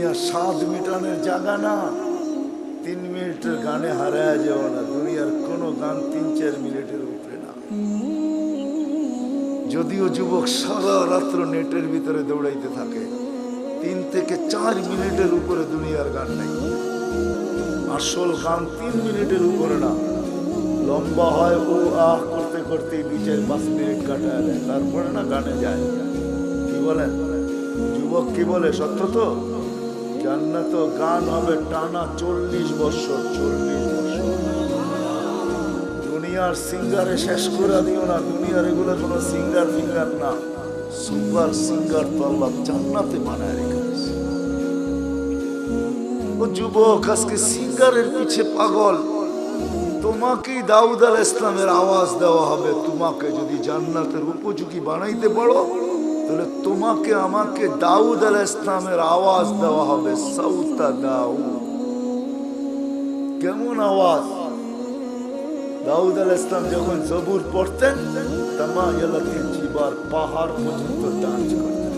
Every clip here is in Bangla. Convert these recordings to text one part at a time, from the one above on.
দুনিয়া স্বাদ মিটানোর জায়গা না। 3 মিনিটের গানে হারায় যাও না। দুনিয়ার কোনো গান 3-4 মিনিটের উপরে না। যদিও যুবক সারা রাত্র নেটের ভিতরে দৌড়াইতে থাকে, 3 থেকে 4 মিনিটের উপরে দুনিয়ার গান নাই। আসল গান 3 মিনিটের উপরে না। লম্বা হয় ও আহ করতে করতে 2-4-5 মিনিট কাটায় দেয়, তারপরে না গানে যায়। কি বলেন যুবক, কি বলে? সত্য তো। জান্নাত গান হবে টানা 40 বছর। 40 বছর। দুনিয়ার সিঙ্গারে শেষ করে দিও না। দুনিয়ার এগুলো কোনো সিঙ্গার ফিঙ্গার না, সুপার সিঙ্গার তো আল্লাহ জান্নাতে বানায় রেখেছে। ও যুবক, আজকে সিঙ্গারের পিছে পাগল। তোমাকেই দাউদ আলাইহিস সালামের আওয়াজ দেওয়া হবে। তোমাকে যদি জান্নাতের উপযোগী বানাইতে পারো, তাহলে তোমাকে আমাকে দাউদ আলাইহিস সালামের আওয়াজ দেওয়া হবে। সাউতা দাউদ। কেমন আওয়াজ? দাউদ আলাইহিস সালাম যখন জবুর পড়তেন, তামায়ালাতিল জিবাল, পাহাড় পর্যন্ত ডান্স করতেন।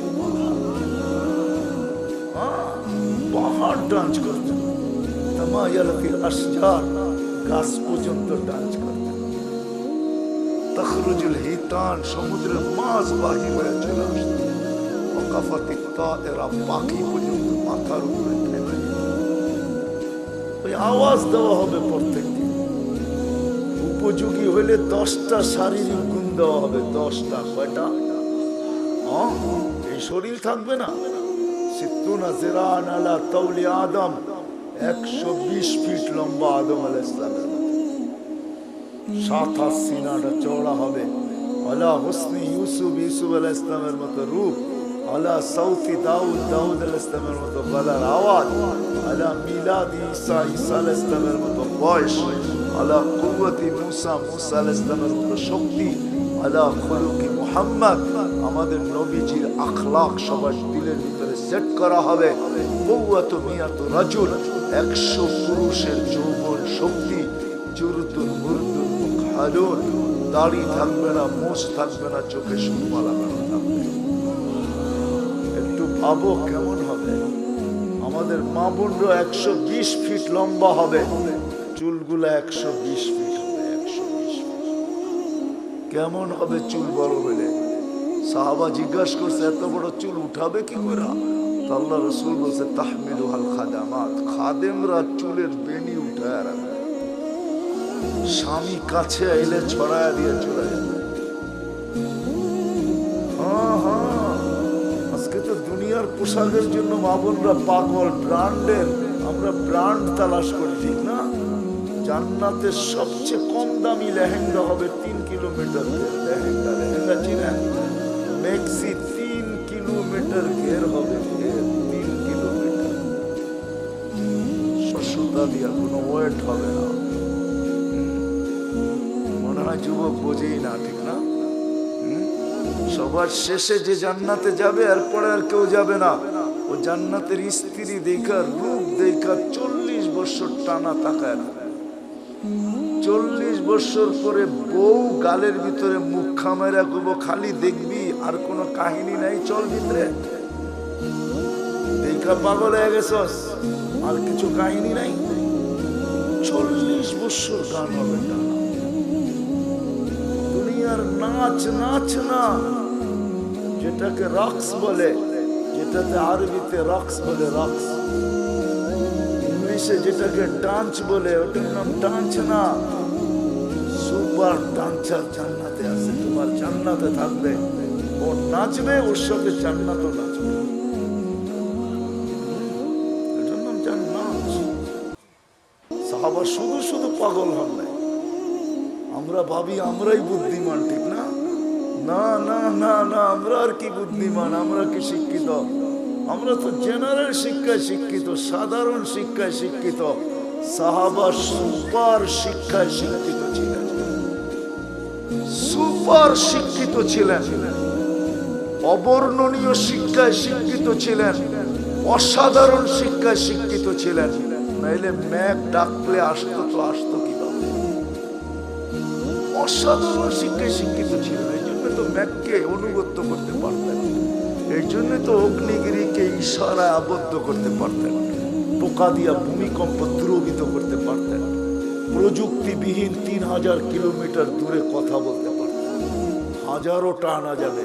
পাহাড় ডান্স করতেন। তামায়ালাতিল আশজার, গাছ পর্যন্ত ডান্স করতেন। তখরুজুল হিতান, সমুদ্রের মাছ বাহির হয়ে চলে আসত। ওয়াকাফাতিত তায়রা, পাখি পর্যন্ত মাথার উপরে থেমে যেত। ওই আওয়াজ দেওয়া হবে প্রত্যেক দিন। উপযোগী হইলে 10টা শারীরিক গুণ দেওয়া হবে। 10টা। কয়টা? এই শরীর থাকবে না। সিত্তুনা জিরান আলা তাওলি আদম, 120 ফিট লম্বা আদম আলাইহিস সালামের মতো। 7 হাত সিনাটা চওড়া হবে। আলা হুসনি ইউসুফ, ইউসুফ আলাইহিস সালামের মতো রূপ। আলা সাউতি দাউদ, দাউদ আলাইহিস সালামের মতো গলার আওয়াজ। আলা মিলাদ ঈসা, ঈসা আলাইহিস সালামের মতো বয়স। আলা কুওয়াতি মুসা, মুসা আলাইহিস সালামের মতো শক্তি। আলা খুলুকি মুহাম্মদ, আমাদের নবীজির আখলাক সবার দিলের ভিতরে সেট করা হবে। কুওয়াতু মিয়াতু রাজুল, 100 পুরুষের যৌবন শক্তি। জুরতুল মুরদুল মুকহালুন, দাড়ি থাকবে না, মোছ থাকবে না, চোখে সুরমা লাগানো থাকবে। একটু ভাবো কেমন হবে। আমাদের মা বোনরা 120 ফিট লম্বা হবে, চুলগুলা 120 ফিট হবে। 120 ফিট কেমন হবে চুল বড় হলে? সাহাবা জিজ্ঞাসা করছে, এত বড় চুল উঠাবে কি করে? আল্লাহ রাসূল বলছে, তাহমিলুহাল খাদামাত, খাদেমরা চুলের বেনি উঠায় রাখে। স্বামী কাছে এলে ছড়ায় দিয়ে চলে যাবে। আজকে তো দুনিয়ার পোশাকের জন্য মা বোনরা পাগল, ব্র্যান্ডের। আমরা ব্র্যান্ড তালাশ করি, ঠিক না? জান্নাতের সবচেয়ে কম দামি লেহেঙ্গা হবে 3 কিলোমিটার লেহেঙ্গা। লেহেঙ্গা চিনেন? মেক্সি 3 কিলোমিটার ঘের হবে। 3 কিলোমিটার। সুতা দিয়া কোনো ওয়েট হবে না। মনে হয় যুবক বোঝেই না, ঠিক না? সবার শেষে যে জান্নাতে যাবে, এরপরে আর কেউ যাবে না। ও জান্নাতের স্ত্রী দেখা, রূপ দেখা 40 বছর টানা তাকায় না। 40 বছর পরে বউ গালের ভিতরে মুখ খামায় রাখবো, খালি দেখবি, আর কোনো কাহিনী নাই। চল ভিতরে দেখা পাগল হয়ে গেছস, আর কিছু কাহিনী নাই। 40 বছর গান হবে না। দুনিয়ার নাচ, নাচ না, যেটাকে রক্স বলে, যেটাতে আরবিতে রক্স বলে, রক্স। ইংলিশে যেটাকে ডান্স বলে, ওটার নাম ডান্স না। সুপার ডান্সার জান্নাতে আছে। তোমার জান্নাতে থাকবে, ও নাচবে, ওর সাথে জান্নাতও নাচবে। এটার নাম জান্নাত। সাহাবা শুধু শুধু পাগল হন নাই। আমরা ভাবি আমরাই বুদ্ধিমান, ঠিক না? না না না না, আমরা আর কি বুদ্ধিমান, আমরা কি শিক্ষিত? আমরা তো জেনারেল শিক্ষায় শিক্ষিত, সাধারণ শিক্ষায় শিক্ষিত। সাহাবা সুপার শিক্ষায় শিক্ষিত ছিলেন, সুপার শিক্ষিত ছিলেন, অবর্ণনীয় শিক্ষায় শিক্ষিত ছিলেন, অসাধারণ শিক্ষায় শিক্ষিত ছিলেন। নাইলে ম্যাক ডাকলে আসতো তো আসতো কিভাবে? অসাধারণ শিক্ষায় শিক্ষিত ছিলেন, এই জন্য তো ম্যাককে অনুগত্য করতে পারতেন। এই জন্য তো অগ্নিগিরিকে ইশারায় আবদ্ধ করতে পারতেন, পোকা দিয়া ভূমিকম্প দ্রবিত করতে পারতেন, প্রযুক্তিবিহীন 3000 কিলোমিটার দূরে কথা বলতে পারতেন, হাজারোটা আনা যাবে,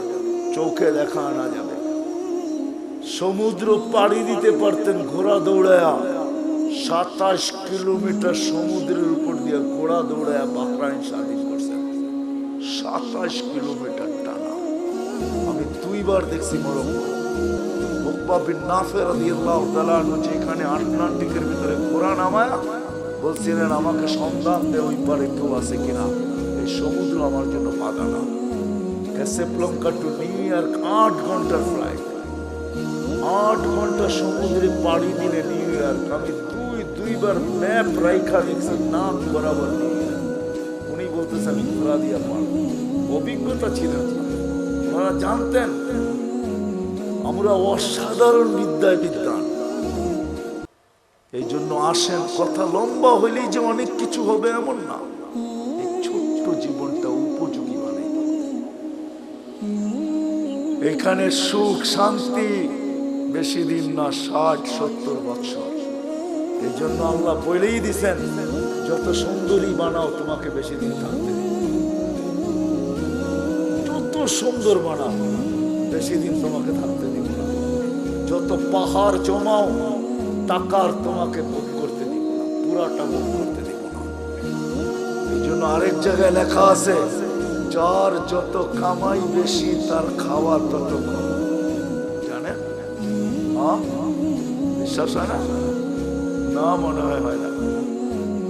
চোখে দেখা আনা যাবে, সমুদ্র পাড়ি দিতে পারতেন ঘোড়া দৌড়ায়া, 27 কিলোমিটার সমুদ্রের উপর দিয়ে ঘোড়া দৌড়ায়া বাহরাইন স্বাধীন করছেন, 27 কিলোমিটার টানা। আমি 2 বার দেখছি মরক্কো। উকবা বিন নাফে রাদিয়াল্লাহু তাআলা যেখানে আটলান্টিকের ভিতরে ঘোড়া নামায়া বলছিলেন, আমাকে সন্ধান দে ওই পারে কেউ আছে কিনা, এই সমুদ্র আমার জন্য বাধা না। ক্যাসাব্লাঙ্কা টু নিউ ইয়র্ক 8 ঘন্টার ফ্লাইট, 8 ঘন্টা সমুদ্রে পাড়ি দিলে নিউ ইয়র্ক। আমি দুইবার ম্যাপ রাইখা দেখছি নাম বরাবর নিউ ইয়র্ক। উনি বলতেছে আমি ঘোড়া দিয়া পারব, অভিজ্ঞতা ছিল, ওনারা জানতেন আমরা অসাধারণ বিদ্যায় বিদ্যান। এই জন্য আসেন, কথা লম্বা হইলেই যে অনেক কিছু হবে এমন না, এই ছোট্ট জীবনটা উপযোগী মানে এখানে সুখ শান্তি বেশি দিন না, 60-70 বছর। এই জন্য আল্লাহ বলেই দিছেন, যত সুন্দরী বানাও তোমাকে বেশি দিন থাকতে দিন, যত সুন্দর বানাও বেশি দিন তোমাকে থাকতে দিব না, যত পাহাড় জমাও টাকার তোমাকে ভোগ করতে দিব না, পুরাটা ভোগ করতে দিব না। এই জন্য আরেক জায়গায় লেখা আছে, যার যত কামাই বেশি তার খাওয়া তত কম। জানেন? বিশ্বাস হয় না? না, মনে হয় না।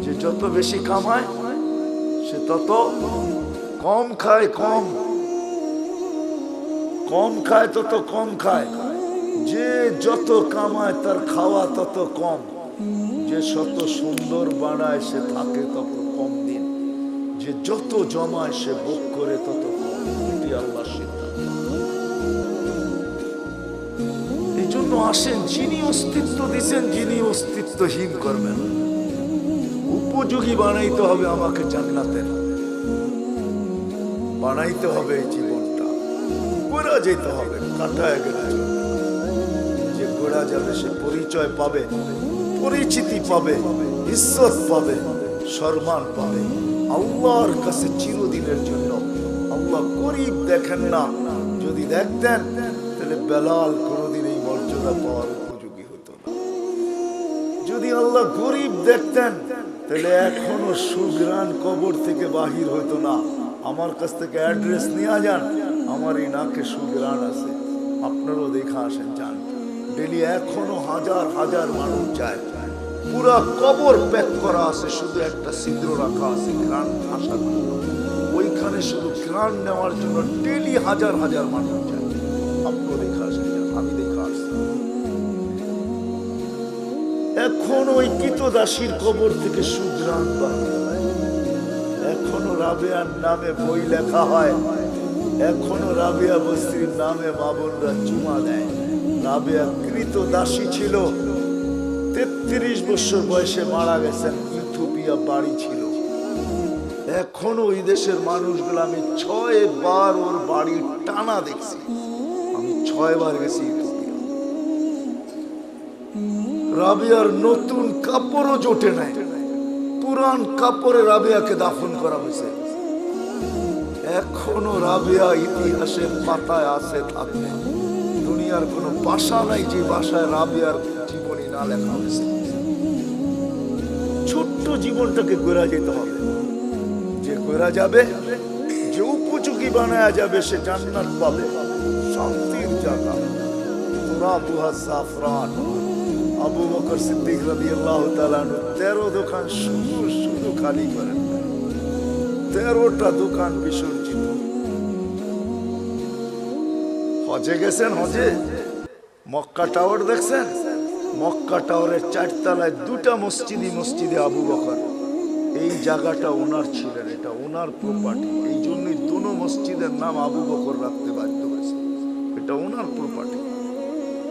যে যত বেশি কামায় সে তত কম খায়, কম খায় তত কম খায়। যে যত কামায় তার খাওয়া তত কম। যে শত সুন্দর বানায় সে থাকে তত কম দিন। যে যত জমায় সে ভোগ করে তত কম। এটি আল্লাহর সিদ্ধান্ত। এই জন্য আসেন, যিনি অস্তিত্ব দিচ্ছেন, যিনি অস্তিত্বহীন করবেন, উপযোগী বানাইতে হবে আমাকে জান্নাতের, বানাইতে হবে এই জীবনটা, গোড়া যেতে হবে, কাটায় গেলে যে গোড়া যাবে সে পরিচয় পাবে, পরিচিতি পাবে, ইজ্জত পাবে, সম্মান পাবে আল্লাহর কাছে চিরদিনের জন্য। আল্লাহ গরিব দেখেন না, যদি দেখতেন তাহলে বেলাল কোনদিন এই মর্যাদা পাওয়ার উপযোগী হতো না। যদি আল্লাহ গরিব দেখতেন তাহলে এখনো সুগ্রাণ কবর থেকে বাহির হতো না। আমার কাছ থেকে অ্যাড্রেস নিয়ে যান, আমার এই নাকে সুগ্রাণ আছে, আপনারাও দেখা আসেন, যান। ডেলি এখনো হাজার হাজার মানুষ যায়, পুরা কবর প্যাক করা আছে, শুধু একটা ছিদ্র রাখা আছে ঘ্রাণ আসার জন্য। ওইখানে শুধু ঘ্রাণ নেওয়ার জন্য ডেলি হাজার হাজার মানুষ যায়। আপনারাও দেখা আসেন, যান, আমি দেখা আসছি। এখন ওই কৃতদাসীর কবর থেকে সুগ্রাণ বাহির হয়। এখনো রাবেয়ার নামে বই লেখা হয়, এখনো রাবেয়া বস্তির নামে মা বোনরা চুমা দেয়। রাবেয়া কৃতদাসী ছিল, 33 বছর বয়সে মারা গেছেন, ইথিওপিয়া বাড়ি ছিল। এখনো ওই দেশের মানুষগুলো, আমি 6 বার ওর বাড়ি টানা দেখছি, আমি 6 বার গেছি ইথিওপিয়া। রাবেয়ার নতুন কাপড়ও জোটে নাই, পুরান কাপড়ে রাবেয়াকে দাফন করা হয়েছে। এখনো রাবেয়া ইতিহাসের পাতায় আছে থাকবে। দুনিয়ার কোনো ভাষা নাই যে ভাষায় রাবেয়ার জীবনী না লেখা হয়েছে। ছোট্ট জীবনটাকে গড়া যেতে হবে, যে গড়া যাবে, যে উপযোগী বানায়া যাবে, সে জান্নাত পাবে, শান্তির জায়গা। তুরাবুহা জাফরান। আবু বকর সিদ্দিক রাদিয়াল্লাহু তাআলা আনহু 13 দোকান শুধু খালি করেন, 13টা দোকান বিসর্জিত। হজে গেছেন, হজে মক্কা টাওয়ার দেখছেন? মক্কা টাওয়ারের 4 তলায় 2টা মসজিদে আবু বকর, এই জায়গাটা ওনার ছিলেন, এটা ওনার প্রপার্টি। এই জন্যই দুটো মসজিদের নাম আবু বকর রাখতে বাধ্য হয়েছে, এটা ওনার প্রপার্টি।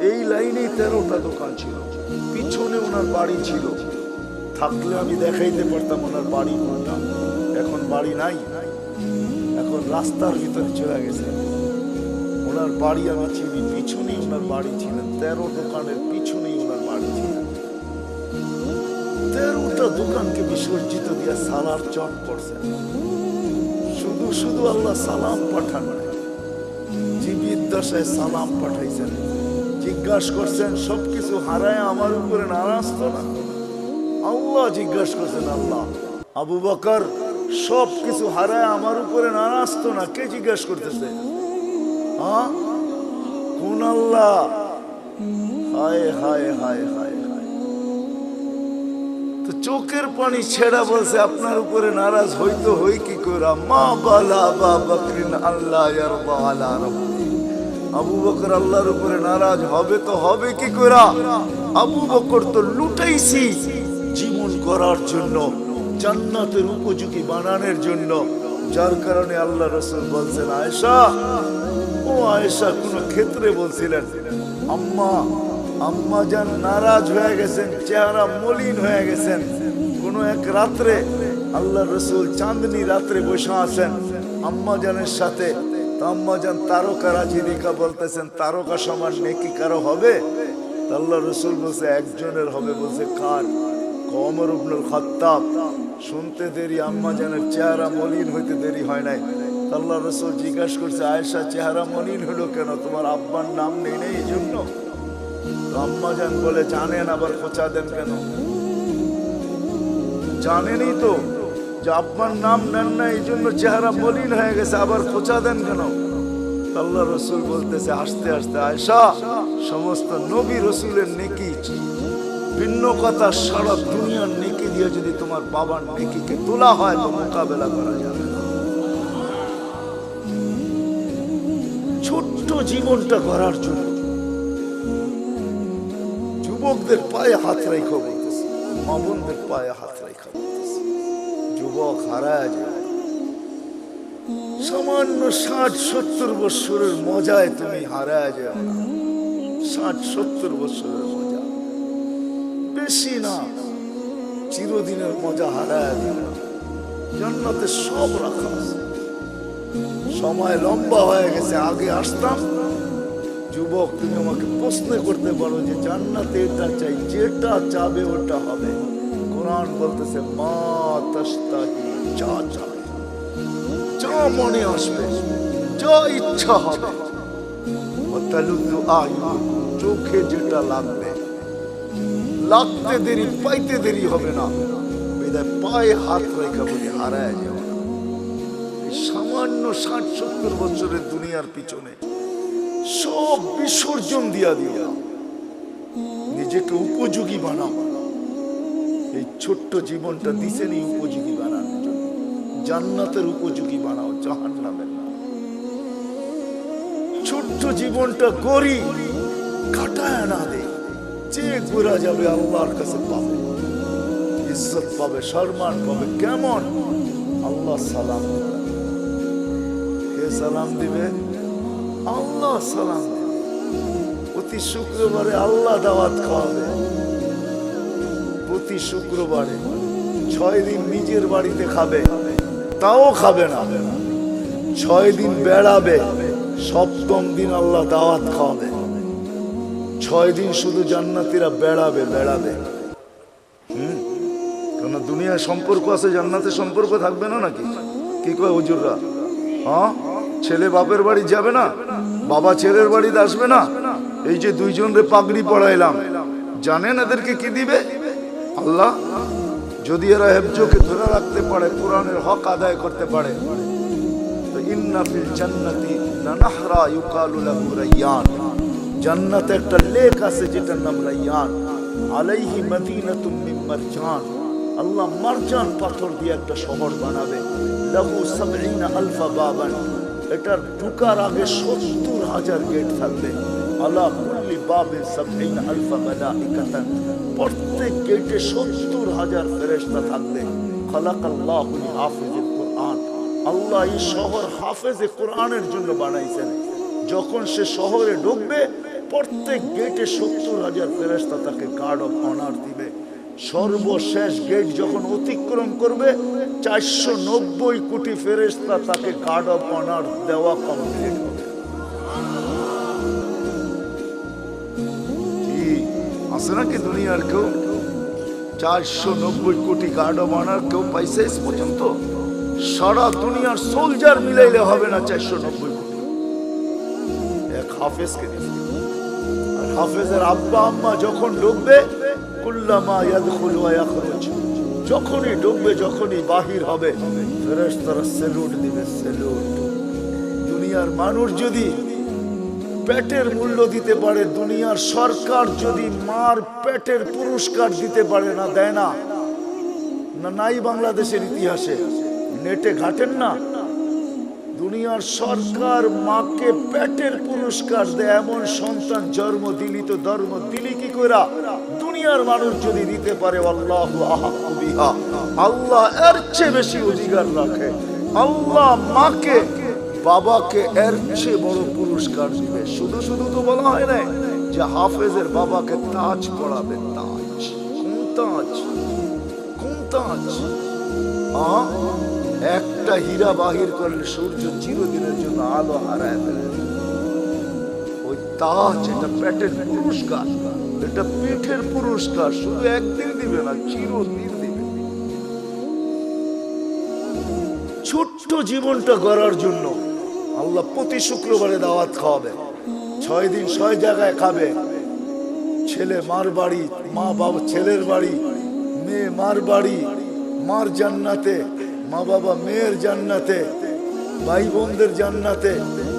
এই লাইনে 13টা দোকান ছিল, পিছনে ওনার বাড়ি ছিল। থাকলে আমি দেখাইতে পারতাম ওনার বাড়ি কোনটা। এখন বাড়ি নাই, এখন রাস্তার ভিতরে চলে গেছে। ওনার বাড়ি আমি চিনি, পিছনেই ওনার বাড়ি ছিলেন, 13 দোকানের পিছনেই ওনার বাড়ি ছিলেন। 13টা দোকানকে বিসর্জিত দিয়া সালার চট পড়ছেন। শুধু শুধু আল্লাহ সালাম পাঠান নাই, জীবিত দশায় সালাম পাঠাইছেন। জিজ্ঞাসা করছেন সবকিছু হারায় আমার উপরে নারাজ তো না? আল্লাহ জিজ্ঞাসা করছেন, আল্লাহ আবু বকর সবকিছু হারায় আমার উপরে নারাজ তো না? কে জিজ্ঞাসা করতেছে? হ্যাঁ, কোন আল্লাহ? হায় হায় হায় হায় হায়। তো চোখের পানি ছেড়া বলছে আপনার উপরে নারাজ হইতো হই কি কইরা? মা বালা আবা বকরিন আল্লাহ ইয়ারদা আলা রাব্বি। আবু বকর আল্লাহর উপরে নারাজ হবে তো হবে কি কইরা? আবু বকর তো লুটাইছি জীবন করার জন্য, জান্নাতের উপযোগী বানানোর জন্য, যার কারণে আল্লাহ রাসূল বলছেন আয়েশা, ও আয়েশা, কোন ক্ষেত্রে বলছিলেন আম্মা জান নারাজ হয়ে গেছেন, চেহারা মলিন হয়ে গেছেন। কোন এক রাত্রে আল্লাহ রাসূল চাঁদনি রাত্রে বসে আছেন আম্মা জানের সাথে। আম্মা জান তারকা রাজি দেখা বলতেছেন, তারকা সমান নেকি কারো হবে? আল্লাহ রাসূল বলছে একজনের হবে। বলছে কার? ওমর ইবনুল খাত্তাব। শুনতে দেরি, আম্মা জানের চেহারা মলিন হইতে দেরি হয় নাই। আল্লাহ রাসূল জিজ্ঞাসা করছে আয়েশা, চেহারা মলিন হলো কেন? তোমার আব্বার নাম নেই নেই এই জন্য? আম্মা জান বলে জানেন, আবার খোঁচা দেন কেন? জানেনই তো যে আব্বার নাম নেন না, এই জন্য চেহারা মলিন হয়ে গেছে, আবার খোঁচা দেন কেন? আল্লাহ রাসূল বলতেছে হাসতে হাসতে, আয়েশা, সমস্ত নবী রাসূলের নেকি ভিন্ন কথা, সারা দুনিয়ার নেকি দিয়ে যদি তোমার বাবার নেকিকে তোলা হয় তো মোকাবেলা করা যাবে না। ছোট্ট জীবনটা করার জন্য যুবকদের পায়ে হাত রাখা বলতেছে, মা বোনদের পায়ে হাত রাখা বলতেছে, যুবক হারায় যায়। সামান্য 60-70 বছরের মজায় তুমি হারায় যাও না। 60-70 বছরের মজা বেশি না, চিরদিনের মজা হারায় দিও না। জান্নাতে সব রাখা আছে। সময় লম্বা হয়ে গেছে, আগে আসতাম। যুবক, তুমি আমাকে প্রশ্ন করতে পারো যে জান্নাতে এটা চাই, যেটা চাবে ওটা হবে। কোরআন বলতেছে মা তাশতাহি, যা চাবে, যা মনে আসবে, যা ইচ্ছা হবে। ওয়াতালুযু আ'য়ুনুকুম, চোখে যেটা লাগবে, লাগতে দেরি পাইতে দেরি হবে না। বিদায় পায়ে হাত রেখা বলি হারায় যাও না। সামান্য 60-70 বছরের দুনিয়ার পিছনে সব বিসর্জন দিয়া দিও, নিজেকে উপযোগী বানাও। এই ছোট্ট জীবনটা দিছেনই উপযোগী বানানোর জন্য, জান্নাতের উপযোগী বানাও, জাহান্নামের না। ছোট্ট জীবনটা করি কাটায় না দে, যে ঘোরা যাবে আল্লাহর কাছে পাবে, ইজ্জত পাবে, সম্মান পাবে। কেমন? আল্লাহ সালাম, কে সালাম দিবে? আল্লাহ সালাম দিবে। প্রতি শুক্রবারে আল্লাহ দাওয়াত খাওয়াবে। প্রতি শুক্রবারে 6 দিন নিজের বাড়িতে খাবে, তাও খাবে না। 6 দিন বেড়াবে, 7ম দিন আল্লাহ দাওয়াত খাওয়াবে। 6 দিন শুধু জান্নাতীরা বেড়াবে বেড়াবে। কেন দুনিয়ায় সম্পর্ক আছে, জান্নাতে সম্পর্ক থাকবে না নাকি? কি কয় হুজুররা? হ্যাঁ, ছেলে বাপের বাড়ি যাবে না, বাবা ছেলের বাড়িতে আসবে না। এই যে 2 জনরে পাগড়ি পড়াইলাম, জানেন এদেরকে কি দিবে? আল্লাহ। যদি এরা হেফজকে ধরে রাখতে পারে, কোরআনের হক আদায় করতে পারে, তো ইন্না ফিল জান্নাতি লানাহরা ইউকালু লাহু রায়্যান, জান্নাতে একটা লেক আছে যেটার নাম রায়্যান। আলাইহি মাদিনাতুম মিন মারজান, আল্লাহ মারজান পাথর দিয়ে একটা শহর বানাবে। লাহু ৭০,০০০ বাবান, এটার ঢোকার আগে ৭০,০০০ গেট থাকবে। আলা কুল্লি বাবিন ৭০,০০০ মালাইকাতান, প্রত্যেক গেটে ৭০,০০০ ফেরেশতা থাকবে। খালাকাল্লাহু লিহাফিজিল কুরআন, আল্লাহ এই শহর হাফেজে কোরআনের জন্য বানাইছেন। যখন সে শহরে ঢুকবে, প্রত্যেক গেটে ৭০,০০০ ফেরেশতা তাকে গার্ড অফ অনার দিবে। সর্বশেষ গেট যখন অতিক্রম করবে, 490 কোটি ফেরেশতা তাকে গার্ড অফ অনার দেওয়া কমপ্লিট হবে। আছে নাকি দুনিয়ার কেউ? 490 কোটি গার্ড বানার কেউ পাইছে এস পর্যন্ত? সারা দুনিয়ার সোলজার মিলাইলে হবে না 490 কোটি। এক হাফেজকে দিবে। আর হাফেজের আব্বা আম্মা যখন ঢুকবে, কুল্লামা ইয়াদখুলু ওয়া ইয়াখরুজ, যখনই ঢুকবে যখনই বাহির হবে ফেরেশতারা স্যালুট দিবে, স্যালুট। দুনিয়ার মানুষ যদি পেটের মূল্য দিতে পারে, দুনিয়ার সরকার যদি মার পেটের পুরস্কার দিতে পারে, না দেয় না, না নাই বাংলাদেশের ইতিহাসে, নেটে ঘাটেন না, দুনিয়ার সরকার মাকে পেটের পুরস্কার দেয়, এমন সন্তান জন্ম দিলি তো ধর্ম দিলি কি কইরা? দুনিয়ার মানুষ যদি দিতে পারে, আল্লাহু আহাক্কু বিহা, আল্লাহ এর চেয়ে বেশি অধিকার রাখে। আল্লাহ মাকে বাবাকে এর চেয়ে বড় পুরস্কার দিবে। শুধু শুধু তো বলা হয় না যে হাফেজের বাবাকে তাজ পড়াবে, তাজ। কোন তাজ? কোন তাজ? একটা হীরা বাহির করলে সূর্য চিরদিনের জন্য আলো হারায় ফেলে। ওই তাজ, এটা পেটের পুরস্কার, এটা পিঠের পুরস্কার। শুধু একদিন দিবে না, চিরদিন দিবে। ছোট্ট জীবনটা গড়ার জন্য আল্লাহ প্রতি শুক্রবারে দাওয়াত খাওয়াবে। 6 দিন 6 জায়গায় খাবে। ছেলে মার বাড়ি, মা বাবা ছেলের বাড়ি, মেয়ে মার বাড়ি, মার জান্নাতে, মা বাবা মেয়ের জান্নাতে, ভাই বোনদের জান্নাতে,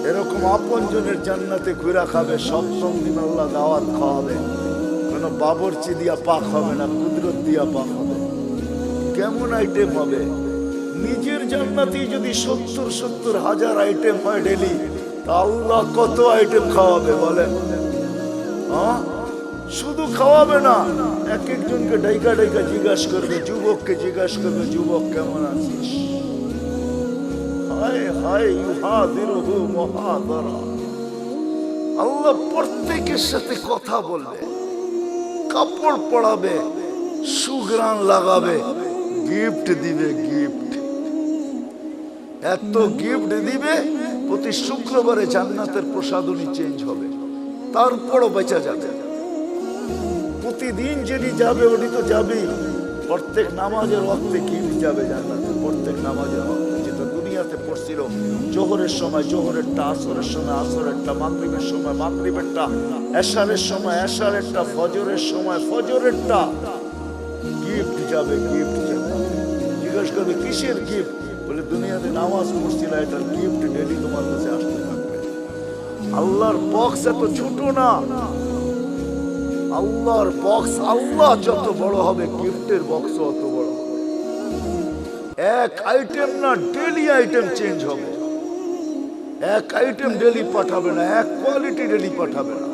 এরকম আপনজনের জান্নাতে ঘুরা খাবে। 7ম দিন আল্লাহ দাওয়াত খাওয়াবে। কোন বাবরচি দিয়া পাক হবে না, কুদরত দিয়া পাক হবে। কেমন আইটেম হবে? নিজের জান্নাতেই যদি 70 হাজার আইটেম হয় ডেলি, তা আল্লাহ কত আইটেম খাওয়াবে বলেন? শুধু খাওয়াবে না, এক একজনকে ডাইকা ডাইকা জিজ্ঞাসা করবে, যুবককে জিজ্ঞাসা করবে, যুবক কেমন আছিস? হায় হায় ইউহাদিরুহু মুহাদারা। আল্লাহ প্রত্যেকের সাথে কথা বলবে, কাপড় পরাবে, সুঘ্রাণ লাগাবে, গিফট দিবে, গিফট। এত গিফট দিবে, প্রতি শুক্রবারে জান্নাতের প্রসাদনী চেঞ্জ হবে। তারপরও বেঁচে যাবে। প্রতিদিন যেটি যাবে ওটি তো যাবেই। প্রত্যেক নামাজের ওয়াক্তে গিফট যাবে জান্নাতে। প্রত্যেক নামাজের ওয়াক্তে, যেটা দুনিয়াতে পড়ছিল, জোহরের সময় জোহরেরটা, আসরের সময় আসরেরটা, মাগরিবের সময় মাগরিবেরটা, এশারের সময় এশারেরটা, ফজরের সময় ফজরেরটা, গিফট যাবে, গিফট যাবে। জিজ্ঞাসা করবে কিসের গিফট? বলে দুনিয়াতে নামাজ পড়ছিল, এটার গিফট ডেলি তোমার কাছে আসতে থাকবে। আল্লাহর বক্স এত ছোট না। আল্লাহর বক্স, আল্লাহ যত বড় হবে, গিফটের বক্স অত বড় হবে। এক আইটেম না, ডেলি আইটেম চেঞ্জ হবে। এক আইটেম ডেলি পাঠাবে না, এক কোয়ালিটি ডেলি পাঠাবে না,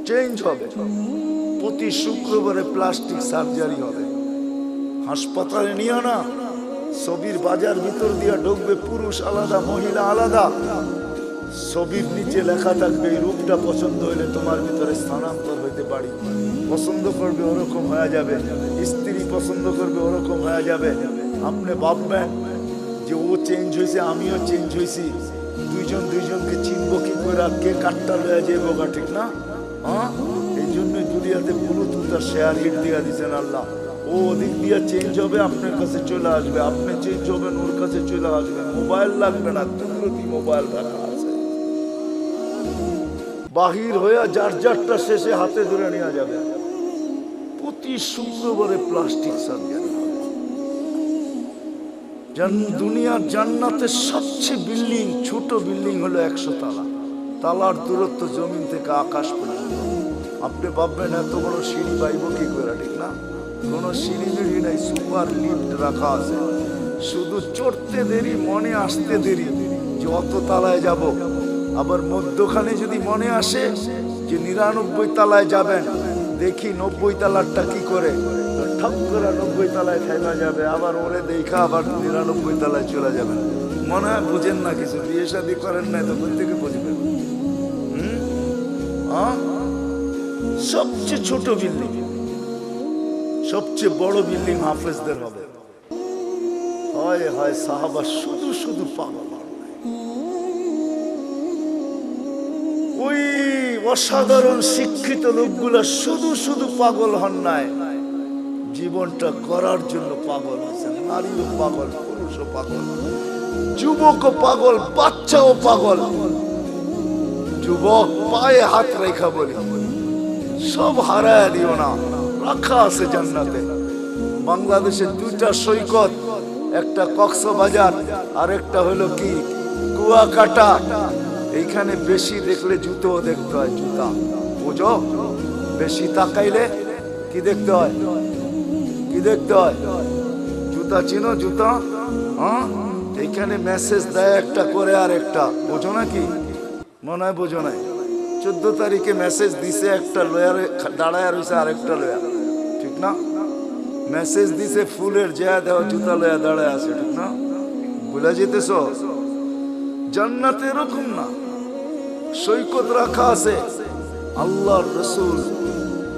চেঞ্জ হবে। প্রতি শুক্রবারে প্লাস্টিক সার্জারি হবে। হাসপাতালে নিয়ে না, ছবির বাজার ভিতর দিয়ে ঢুকবে, পুরুষ আলাদা মহিলা আলাদা। ছবির নিচে লেখা থাকবে, এই রূপটা পছন্দ হইলে তোমার ভিতরে স্থানান্তর হইতে পারি। পছন্দ করবে ওরকম হয়ে যাবে, স্ত্রী পছন্দ করবে ওরকম হয়ে যাবে। আপনি ভাববেন যে ও চেঞ্জ হয়েছে, আমিও চেঞ্জ হয়েছি, দুইজন দুইজনকে চিনবো কি করে? কে কাটটা লয়ে যাবো গা, ঠিক না? এই জন্য দুনিয়াতে ব্লুটুথ আর শেয়ার হিট দিয়ে দিচ্ছেন আল্লাহ। ও ওদিক দিয়ে চেঞ্জ হবে, আপনার কাছে চলে আসবে, আপনি চেঞ্জ হবেন, ওর কাছে চলে আসবে। মোবাইল লাগবে না, কুদরতি মোবাইল রাখা আছে। বাহির হয়ে যার যারটা শেষে হাতে ধরে নেওয়া যাবে। প্রতি শুক্রবারে প্লাস্টিক সার্জারি। দুনিয়ার জান্নাতের সবচেয়ে বিল্ডিং, ছোট বিল্ডিং হলো 100 তালা। তালার দূরত্ব জমিন থেকে আকাশ পর্যন্ত। আপনি ভাববেন এত বড় সিঁড়ি পাইব কি করে, ঠিক না? কোনো সিঁড়ি মিড়ি নাই, সুপার লিফট রাখা আছে। শুধু চড়তে দেরি, মনে আসতে দেরি যে অত তালায় যাব। আবার মধ্যখানে যদি মনে আসে যে 99 তালায় যাবেন, দেখি 90 তালারটা কি করে, ঠাপ করে 90 তালায় থেমে যাবে। আবার ওরে দেখা আবার 99 তালায় চলে যাবেন। মনে হয় বুঝেন না কিছু, বিয়ে শাদী করেন নাই তো প্রত্যেকে বুঝবেন। সবচেয়ে ছোট বিল্ডিং, সবচেয়ে বড় বিল্ডিং হাফেজদের হবে। হয় হয় সাহাবা শুধু শুধু পাগল। ওই অসাধারণ শিক্ষিত লোকগুলা শুধু শুধু পাগল হন নাই, জীবনটা করার জন্য পাগল আছেন। নারীও পাগল, পুরুষও পাগল, যুবকও পাগল, বাচ্চাও পাগল। যুবক পায়ে হাত রেখা বলি, সব হারায় দিও না, রাখা আছে জান্নাতে। বাংলাদেশের দুইটা সৈকত, একটা কক্সবাজার আর একটা হলো কি কুয়াকাটা। এইখানে বেশি দেখলে জুতো দেখতে হয়, জুতা বুঝো, বেশি তাকাইলে কি দেখতে হয়, কি দেখতে হয়, জুতা চিনো, জুতা। হ্যাঁ, এইখানে মেসেজ দেয় একটা করে আর একটা, বোঝো নাকি? মনে হয় বোঝো নাই। 14 তারিখে মেসেজ দিছে, একটা লয়ারে দাঁড়ায় রয়েছে আর একটা লয়া, ঠিক না? মেসেজ দিছে ফুলের জায়গা দেওয়া, জুতা লয়া দাঁড়ায় আছে, ঠিক না? ভুলে যেতেছ? জান্নাতে এরকম না, সৈকত রাখা আছে। আল্লাহর রাসূল,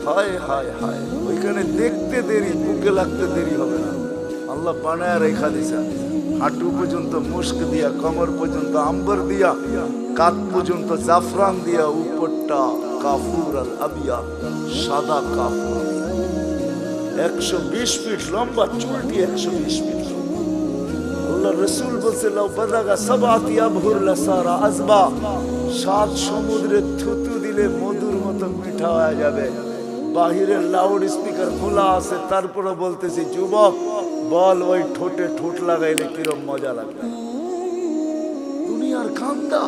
হায় হায় হায়, ওইখানে দেখতে দেরি, বুকে লাগতে দেরি হবে না। আল্লাহ বানায় রেখা দিছে, হাঁটু পর্যন্ত মুস্ক দিয়া, কমর পর্যন্ত আম্বর দিয়া, কাত পর্যন্ত জাফরান দিয়া, উপরটা কাফুর আল আবিয়া, সাদা কাফুর। 120 ফিট লম্বা, চুলটি 120 ফিট। আল্লাহ রাসূল বলছে, লাউ বাদাগা সাবাতি আবহুর লাসারা আযবা, 7 সমুদ্রে থুতু দিলে মধুর মতো মিঠা হয়ে যাবে। বাহিরের লাউড স্পিকার খোলা আছে, তারপরে বলতেছি, যুবক বল, ওই ঠোঁটে ঠোঁট লাগাইলে কিরম মজা লাগবে। দুনিয়ার কান্দা।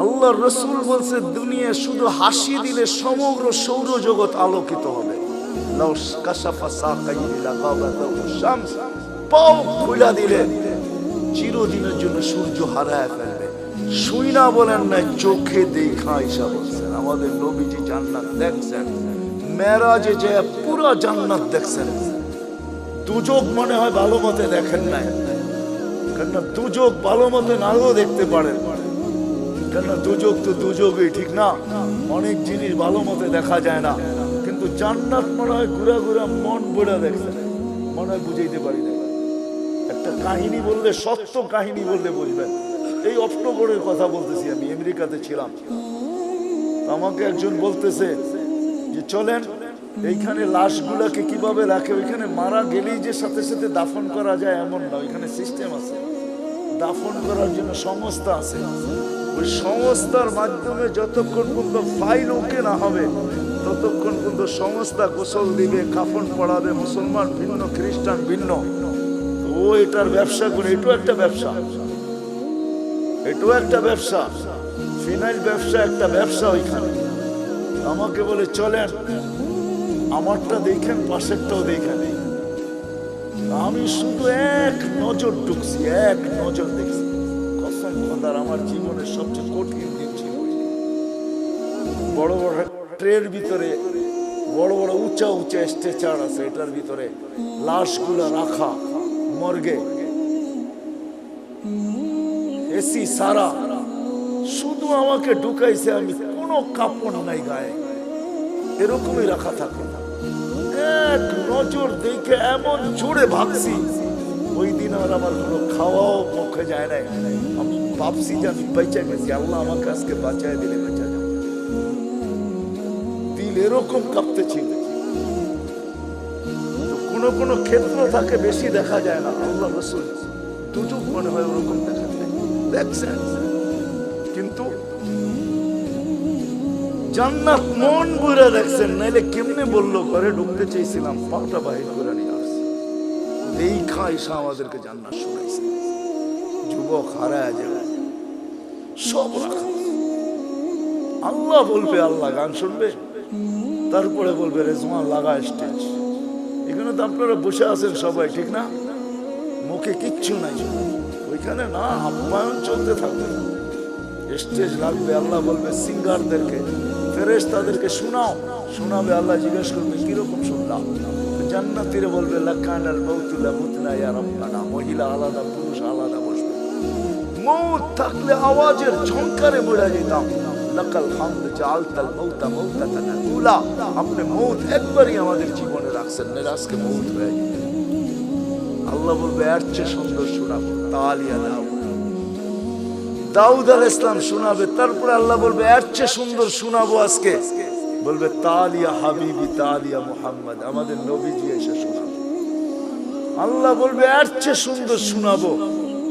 আল্লাহর রাসূল বলছে, দুনিয়া শুধু হাসি দিলে সমগ্র সৌরজগৎ আলোকিত হবে। লাউ কাশাফা সাকাইহি লাগাবাতাহু শামস, পাও খুলে দিলে চিরদিনের জন্য সূর্য হারায় ফেলবে। শুই না বলেন না, চোখে দেখা ঈশা বলছেন। আমাদের নবীজি জান্নাত দেখছেন, মেরাজে যে পুরো জান্নাত দেখছেন। দুজক মনে হয় ভালো মতে দেখেন নাই, কেননা দুজক ভালো মতে নাও দেখতে পারেন, কেননা দুজক তো দুজকই, ঠিক না? অনেক জিনিস ভালো মতে দেখা যায় না, কিন্তু জান্নাত মনে হয় ঘুরা ঘুরা মন ভরে দেখছেন, মনে হয় বুঝাইতে পারি না। একটা কাহিনী বললে, সত্য কাহিনী বললে বুঝবেন। এই অক্টোবরের কথা বলতেছি, আমি আমেরিকাতে ছিলাম। আমাকে একজন বলতেছে যে চলেন, এইখানে লাশগুলাকে কিভাবে রাখে, ওইখানে মারা গেলেই যে সাথে সাথে দাফন করা যায় এমন না, ওইখানে সিস্টেম আছে, দাফন করার জন্য সংস্থা আছে। ওই সংস্থার মাধ্যমে যতক্ষণ পর্যন্ত ফাইল ওকে না হবে, ততক্ষণ পর্যন্ত সংস্থা গোসল দিবে, কাফন পড়াবে। মুসলমান ভিন্ন, খ্রিস্টান ভিন্ন, ও এটার ব্যবসা করে। এটাও একটা ব্যবসা, এটাও একটা ব্যবসা, ফিনাইল ব্যবসা, একটা ব্যবসা ওইখানে। আমাকে বলে চলেন, আমারটা দেখেন, পাশেরটাও দেখেন। আমি শুধু এক নজর ঢুকছি, এক নজর দেখছি। কসম খোদার, আমার জীবনের সবচেয়ে কঠিন দিন ছিল। বড় বড় ট্রের ভিতরে বড় বড় উঁচা উঁচা স্ট্রেচার আছে, এটার ভিতরে লাশগুলা রাখা, মর্গে এসি সারা। শুধু আমাকে ঢুকাইছে, আমি কোনো কাপড় নাই গায়ে, এরকমই রাখা থাকে। এক নজর দেখে এমন জোরে ভাবছি, ওই দিন আর আমার কোনো খাওয়াও মুখে যায় নাই। আমি ভাবছি যে আমি বেঁচে গেছি, আল্লাহ আমাকে আজকে বাঁচায় দিলে বেঁচে যাবে। দিল এরকম কাঁপতেছিল। কোনো কোনো ক্ষেত্র থাকে বেশি দেখা যায় না, আল্লাহ রাসূল দুজক মনে হয় ওরকম দেখা যায়, দেখছেন। কিন্তু জান্নাত মন বুঝে দেখছেন, নাইলে কেমনে বললো ঘরে ঢুকতে চেয়েছিলাম, পাটা বাহির করে নিয়ে আসছে। এই খাইসা আমাদেরকে জান্নাত শোনাইছে। যুবক হারায় যাবে, সব রাখা। আল্লাহ বলবে, আল্লাহ গান শুনবে, তারপরে বলবে রেজওয়ান লাগা স্টেজ। এখানে তো আপনারা বসে আছেন সবাই, ঠিক না? মুখে কিচ্ছু নাই, ওইখানে না আপ্যায়ন চলতে থাকবে। স্টেজ লাগবে, আল্লাহ বলবে সিঙ্গারদেরকে, ফেরেশতাদেরকে শোনাও, শোনাবে। আল্লাহ জিজ্ঞেস করবে কিরকম শুনলাম? জান্নাতীরা বলবে লাকানাল মাউতু লামুতনা ইয়া রাব্বানা। মহিলা আলাদা, পুরুষ আলাদা বসবে। মউত থাকলে আওয়াজের ঝংকারে মরে যেতাম। লাকাল হামদ জাআলতাল মাউতা মাউতাতান উলা। আপনি মউত একবারই আমাদের জীবনে রাখছেন, না আজকে মউত হয়ে গেছে। আল্লাহ বলবে এর চেয়ে সুন্দর শোনাবো, তালিয়া দাও। দাউদ আলাইহিস সালাম শোনাবে, তারপরে আল্লাহ বলবে এর চেয়ে সুন্দর শোনাবো আজকে, বলবে তালিয়া হাবিবি তালিয়া মুহাম্মদ, আমাদের নবীজি এসে শোনাবে। আল্লাহ বলবে এর চেয়ে সুন্দর শোনাবো,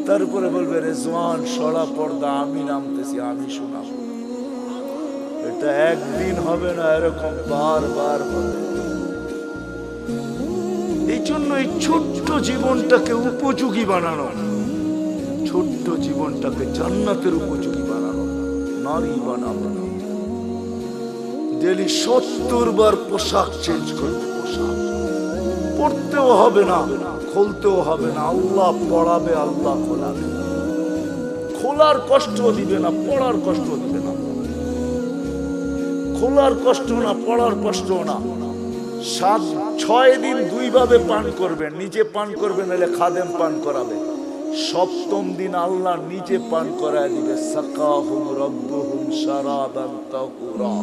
তারপরে বলবে রেজওয়ান সরা পর্দা আমি নামতেছি, আমি শোনাবো। এটা একদিন হবে না, এরকম বারবার হবে। এই জন্য এই ছোট্ট জীবনটাকে উপযোগী বানানো, ছোট্ট জীবনটাকে জান্নাতের উপযোগী বানানো, নারী বানাবো না। ডেলি 70 বার পোশাক চেঞ্জ করবে, পোশাক পড়তেও হবে না, খুলতেও হবে না, আল্লাহ পড়াবে, আল্লাহ খোলাবে। খোলার কষ্ট দিবে না, পড়ার কষ্ট দিবে না, খোলার কষ্ট না, পড়ার কষ্ট না। 6 দিন 2 ভাবে পান করবেন, নিজে পান করবেন, নাহলে খাদেম পান করাবে। 7ম দিন আল্লাহ নিজে পান করায় দিবে। সাকাহুম রাব্বুহুম শারাবান তাহুরা,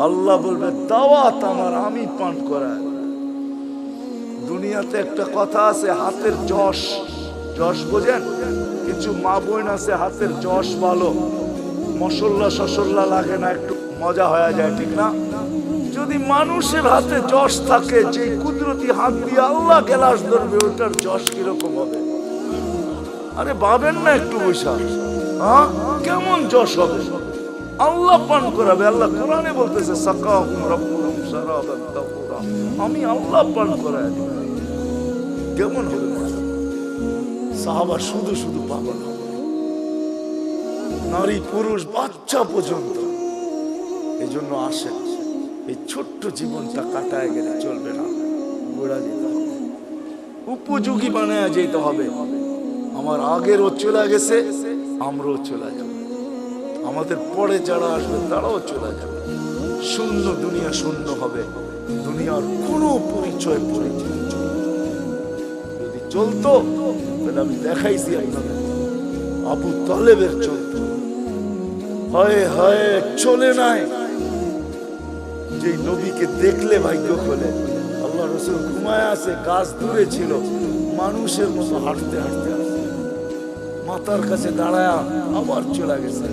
আল্লাহ বলবে দাওয়াত আমার, আমি পান করায়। দুনিয়াতে একটা কথা আছে, হাতের যশ, যশ বোঝেন? কিছু মা বোন আছে হাতের যশ ভালো, মশল্লা শসল্লা লাগে না, একটু মজা হয়ে যায়, ঠিক না? যদি মানুষের হাতে যশ থাকে, যে কুদরতি হাত দিয়ে আল্লাহ গেলাস ধরবে, ওটার যশ কিরকম হবে? আরে ভাবেন না একটু বৈশা, হ্যাঁ কেমন যশ হবে? আল্লাহ পান করাবে। আল্লাহ কোরআনে বলতেছে সাকাহুম রাব্বুহুম শারাবান তাহুরা, আমি আল্লাহ পান করায় দিব। কেমন হবে? সাহাবা শুধু শুধু পাগল হবে, নারী পুরুষ বাচ্চা পর্যন্ত। এই জন্য আসেন, এই ছোট্ট জীবনটা কাটায় গেলে চলবে না, গোড়া যেতে হবে, উপযোগী বানায় যেতে হবে। আমার আগেরও চলে গেছে, আমরাও চলে যাব, আমাদের পরে যারা আসবে তারাও চলে যাবে। শূন্য দুনিয়া, শূন্য হবে, দুনিয়ার কোনো পরিচয় পরিচয় যদি চলতো, তাহলে আমি দেখাইছি আপনাদের, আবু তালেবের চলতো। হয় হয় চলে নাই, যে নবীকে দেখলে ভাগ্য খোলে। আল্লাহ রাসূল ঘুমায় আছে, গাছ দূরে ছিল, মানুষের মতো হাঁটতে হাঁটতে আসছে, মাথার কাছে দাঁড়ায় আবার চলে গেছে।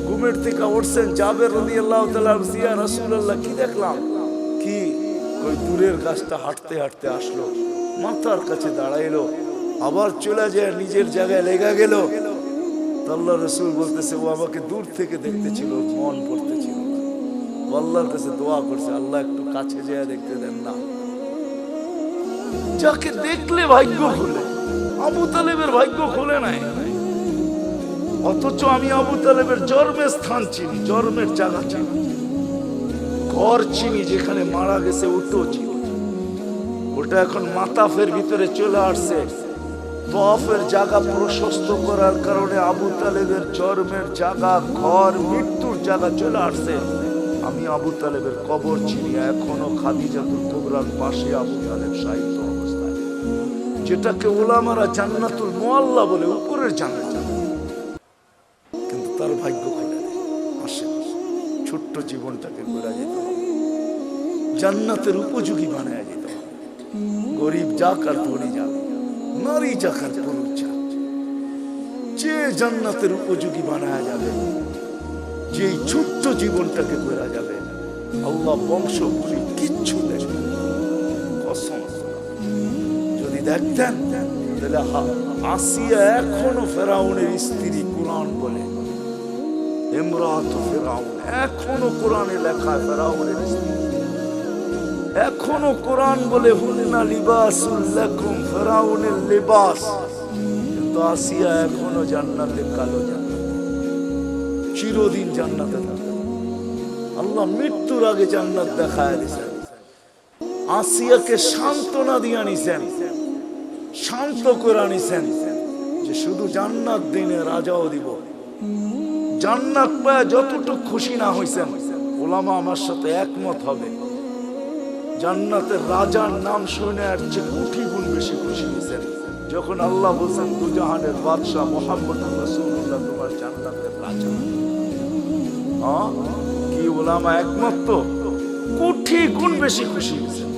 ঘুমের থেকে উঠছেন, জাবের রাদিয়াল্লাহু তাআলা, ইয়া রাসূলুল্লাহ কি দেখলাম? কি কই দূরের গাছটা হাঁটতে হাঁটতে আসলো, মাথার কাছে দাঁড়াইলো, আবার চলে যায় নিজের জায়গায় লেগে গেল। আল্লাহ রাসূল বলতেছে ও আমাকে দূর থেকে দেখতেছিল, মন পড়তেছিল, আল্লাহর কাছে দোয়া করছে, আল্লাহ একটু কাছে যেয়ে দেখতে দেন না। যাকে দেখলে ভাগ্য খুলে, আবু তালেবের ভাগ্য খুলে নাই। অথচ আমি আবু তালেবের জন্মের স্থান চিনি, জন্মের জায়গা চিনি, ঘর চিনি, যেখানে মারা গেছে ওটাও চিনি। ওটা এখন মাতাফের ভিতরে চলে আসছে। তওয়াফের জায়গা প্রশস্ত করার কারণে আবু তালেবের জন্মের জায়গা, ঘর, মৃত্যুর জায়গা চলে আসছে। আমি আবু তালেবের কবর চিনি, এখনো খাদিজাতুল কুবরার পাশে আবু তালেব শায়িত অবস্থায়, যেটাকে উলামারা জান্নাতুল মুআল্লা বলে, উপরের জান্নাত। কিন্তু তার ভাগ্য খুলে আসে, ছোট্ট জীবনটাকে ঘোরা যেতে হবে, জান্নাতের উপযোগী বানায় যেতে হবে। গরিব যাক আর ধনী যাক, নারী যাক আর পুরুষ যাক, যে জান্নাতের উপযোগী বানায় যাবে, যে ছোট্ট জীবনটাকে ঘোরা যাবে, আল্লাহ বংশ করে কিচ্ছু দেখবে। যদি দেখতেন তাহলে আসিয়া এখনো ফেরাউনের স্ত্রী, কোরআন বলে ইমরাত ফেরাউন, এখনো কোরআনে লেখা ফেরাউনের স্ত্রী, এখনো কোরআন বলে হুন্না লিবাসুল লাকুম, ফেরাউনের লিবাস। কিন্তু আসিয়া এখনো জান্নাতে, কালো জান্নাত, চিরদিন জান্নাতে থাকে। আল্লাহ মৃত্যুর আগে জান্নাত দেখায় দিয়েছেন, আসিয়াকে সান্ত্বনা দিয়ে নিছেন, শান্ত করে নিছেন, যে শুধু জান্নাত দিনে রাজাও দিব। জান্নাত পায় যতটুকু খুশি না হইছেন, ওলামা আমার সাথে একমত হবে, জান্নাতের রাজার নাম শুনে আর চেয়ে কোটি গুণ বেশি খুশি হয়েছেন যখন আল্লাহ বলছেন দুজাহানের বাদশাহ মুহাম্মদুর রাসূলুল্লাহ তোমার জান্নাতের রাজা। কি ওলামা একমত? তো কোটি গুণ বেশি খুশি হয়েছেন।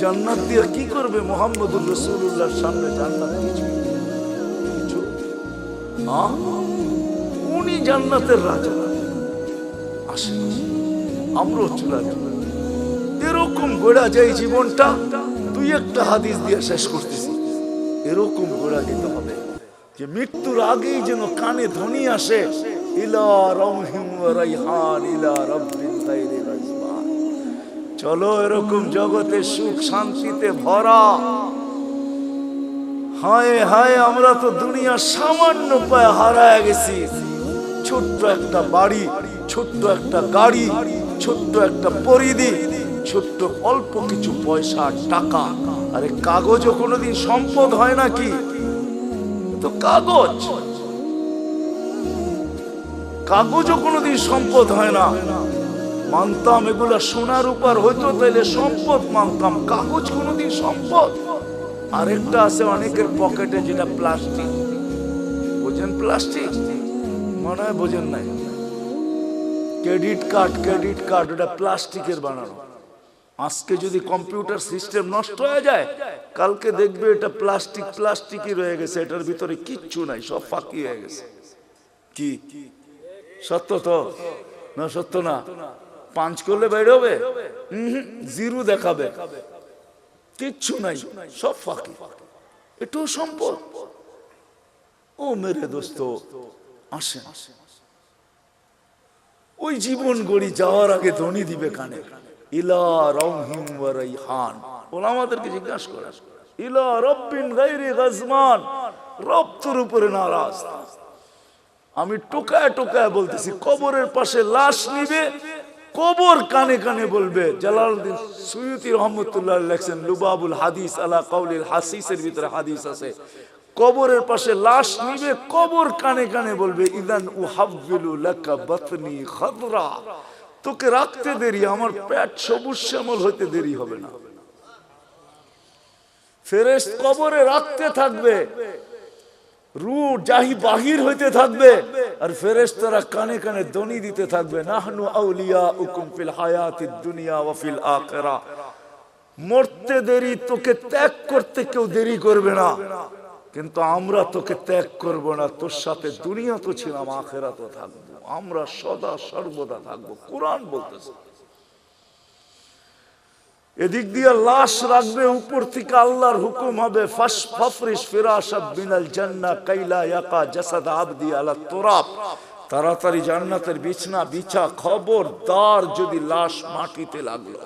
জান্নাত দিয়ে কি করবে? মুহাম্মদুর রাসূলুল্লাহর সামনে জান্নাত কিছু, উনি জান্নাতের রাজা। আসেন আমরাও চলে যাব। এরকম গোড়া যায় জীবনটা। দুই একটা হাদিস দিয়ে শেষ করতেছি। এরকম গোড়া যেতে হবে যে মৃত্যুর আগেই যেন কানে ধ্বনি আসে, ইলা রাউহিম ওয়া রাইহান ইলা রাব্বিন গায়রি রাজমান। চলো এরকম জগতে সুখ শান্তিতে ভরা। হায় হায়, আমরা তো দুনিয়া সামান্য পায়ে হারায় গেছি। ছোট্ট একটা বাড়ি, ছোট্ট একটা গাড়ি, ছোট্ট একটা পরিধি, ছোট্ট অল্প কিছু পয়সা টাকা। আরে কাগজও কোনোদিন সম্পদ হয় নাকি? তো কাগজ, কাগজও কোনোদিন সম্পদ হয় না। মানতাম এগুলা সোনার উপর হইতো তাইলে সম্পদ মানতাম, কাগজ কোনোদিন সম্পদ। আরেকটা আছে অনেকের পকেটে, যেটা প্লাস্টিক। বোঝেন প্লাস্টিক? মনে হয় বোঝেন নাই। ক্রেডিট কার্ড, ক্রেডিট কার্ড ওটা প্লাস্টিকের বানানো। আজকে যদি কম্পিউটার সিস্টেম নষ্ট হয়ে যায়, কালকে দেখবে এটা প্লাস্টিক প্লাস্টিকই রয়ে গেছে, এটার ভিতরে কিচ্ছু নাই, সব ফাঁকি হয়ে গেছে। কি সত্য তো না? সত্য না? পাঁচ করলে বের হবে, জিরো দেখাবে, কিচ্ছু নাই, সব ফাঁকি। এটাও সম্পদ। ও মেরে দোস্ত, আসেন ওই জীবন গড়ি যাওয়ার আগে ধ্বনি দিবে কানে, ইলা রাউহিম ওয়া রাইহান। ওলামাদেরকে জিজ্ঞাসা করে, ইলা রাব্বিন গায়রি গাজমান, রব তোর উপরে নারাজ। আমি টোকায় টোকায় বলতেছি, কবরের পাশে লাশ নিবে, কবর কানে কানে বলবে। জালালউদ্দিন সুয়ুতি রহমাতুল্লাহ লেখেন লুবাবুল হাদিস আলা কাউলিল হাসিসের ভিতরে হাদিস আছে, কবরের পাশে লাশ নিবে, কবর কানে কানে বলবে, ইদান উহাব্বিলু লাকা বাতনি খাদরা, তোকে রাখতে দেরি, আমার পেট সবুজ শ্যামল হইতে দেরি হবে না। ফেরেশত কবরে রাখতে থাকবে, রূহ জাহি বাহির হইতে থাকবে, আর ফেরেশতারা কানে কানে ধ্বনি দিতে থাকবে, নাহনু আউলিয়াউকুম ফিল হায়াতিদ দুনিয়া ওয়া ফিল আখিরা। মরতে দেরি, তোকে ত্যাগ করতে কেউ দেরি করবে না, কিন্তু আমরা তোকে ত্যাগ করব না। তোর সাথে দুনিয়া তো ছিলাম, আখিরাতও থাকবো, আমরা সদা সর্বদা থাকবো। কোরআন বলতেছে। এদিক দিয়ে লাশ রাখবে, উপর থেকে আল্লাহর হুকুম হবে, ফাফরিশ ফিরাশাত মিনাল জান্নাহ কাইলা ইয়াকা জাসাদ আবদি আলা তুরাব, তাড়াতাড়ি জান্নাতের বিছনা বিছা। খবরদার যদি লাশ মাটিতে লাগলো।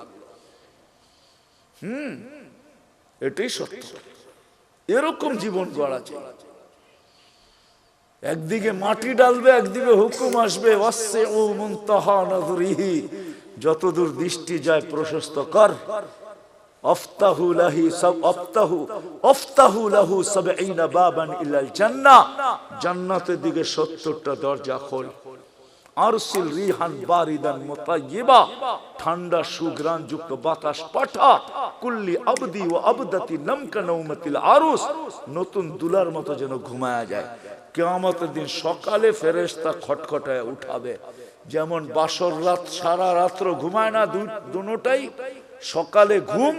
এটাই সত্য। এরকম জীবন গড়া চাই। একদিকে মাটি ডালবে, একদিকে হুকুম আসবে, ওয়াসসিউ মুনতাহা নাযরিহি, যতদূর দৃষ্টি যায় প্রশস্ত কর। আফতাহু লাহু ৭০ বাবান ইলাল জান্নাহ, জান্নাতের দিকে ৭০টা দরজা খোল। আরসিল রিহান বারিদান মুতায়্যিবা, ঠান্ডা সুঘ্রাণ যুক্ত বাতাস পাঠা। কুল্লি আবদি ওয়া আবদাতি নামকা নাওমাতিল আরুস, নতুন দুলার মতো যেন ঘুমায়া যায়। কিয়ামতের দিন সকালে ফেরেশতা খটখটায় উঠাবে। যেমন বাসর রাত সারা রাত্র ঘুমায় না দুটোটাই, সকালে ঘুম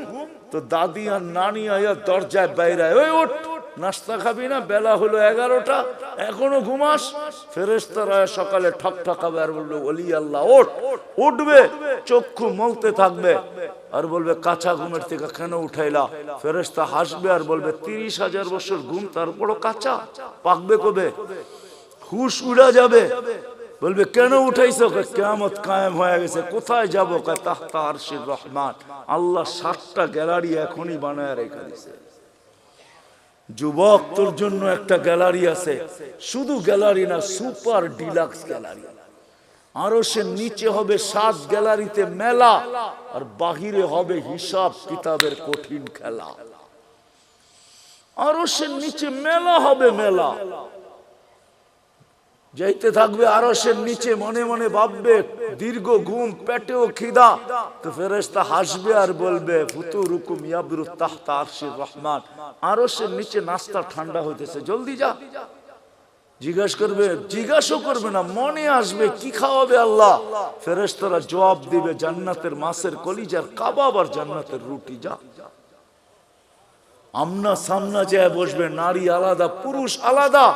তো দাদি আর নানি আয়া দরজায় বাইরায়, ওই ওঠ, নাস্তা খাবি না? বেলা হলো 11টা, এখনো ঘুমাস? ফেরেশতারা সকালে ঠক ঠকাবে আর বলবে, ওলি আল্লাহ ওঠ। উঠবে, চক্ষু মলতে থাকবে আর বলবে, কাঁচা ঘুমের থেকে কেন উঠাইলা? ফেরেশতা হাসবে আর বলবে, 30,000 বছর ঘুম, তারপরও কাঁচা, পাকবে কবে? হুশ উড়া যাবে। বলবে, কেন উঠাইছো? কিয়ামত কায়েম হয়ে গেছে। কোথায় যাবো? তাহতা আরশির রহমান। আল্লাহ 7টা গ্যালারি এখনই বানায় রেখে দিয়েছে। যুবক, তোর জন্য একটা গ্যালারি আছে, শুধু গ্যালারি না, সুপার ডিলাক্স গ্যালারি। আরশের নিচে হবে 7 গ্যালারিতে মেলা, আর বাহিরে হবে হিসাব কিতাবের কঠিন খেলা। আরশের নিচে মেলা হবে, মেলা। যাইতে থাকবে আরশের নিচে, মনে মনে ভাববে, দীর্ঘ ঘুম, পেটেও খিদা। তো ফেরেশতা হাসবে আর বলবে, ফুতুরুকুম ইয়াবরু তাহতা আরশির রহমান, আরশের নিচে নাস্তা ঠান্ডা হইতেছে, জলদি যা। জিজ্ঞাসা করবে না, মনে আসবে কি খাওয়াবে আল্লাহ। ফেরেশতারা জবাব দিবে, জান্নাতের মাছের কলিজার কাবাব আর জান্নাতের রুটি, যা। আমনা সামনা যায় বসবে, নারী আলাদা পুরুষ আলাদা।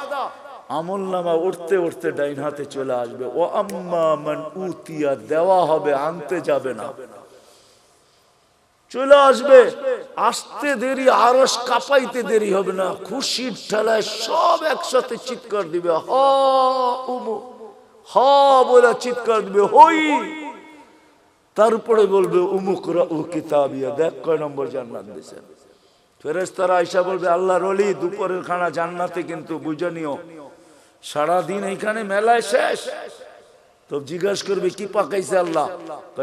আমল নামা উঠতে উঠতে ডাইন হাতে চলে আসবে। ও আম্মা মান উতিয়া, দেওয়া হবে, আনতে যাবে না, চলে আসবে। আসতে দেরি, আরশ কাঁপাইতে দেরি হবে না, খুশির ঠেলায় সব একসাথে চিৎকার দিবে, হা উমু, হা বলে চিৎকার দিবে, হই। তারপরে বলবে উমুক রাউ কিতাবিয়া, দেখ কয় নম্বর জান্নাত দিয়েছেন। ফেরেশতারা আয়েশা বলবে আল্লাহর ওলি, দুপুরের খানা জান্নাতে, কিন্তু বুঝে নিও সারাদিন এইখানে মেলায় শেষ। তো জিজ্ঞাসা করবে কি পাকাইছে আল্লাহ?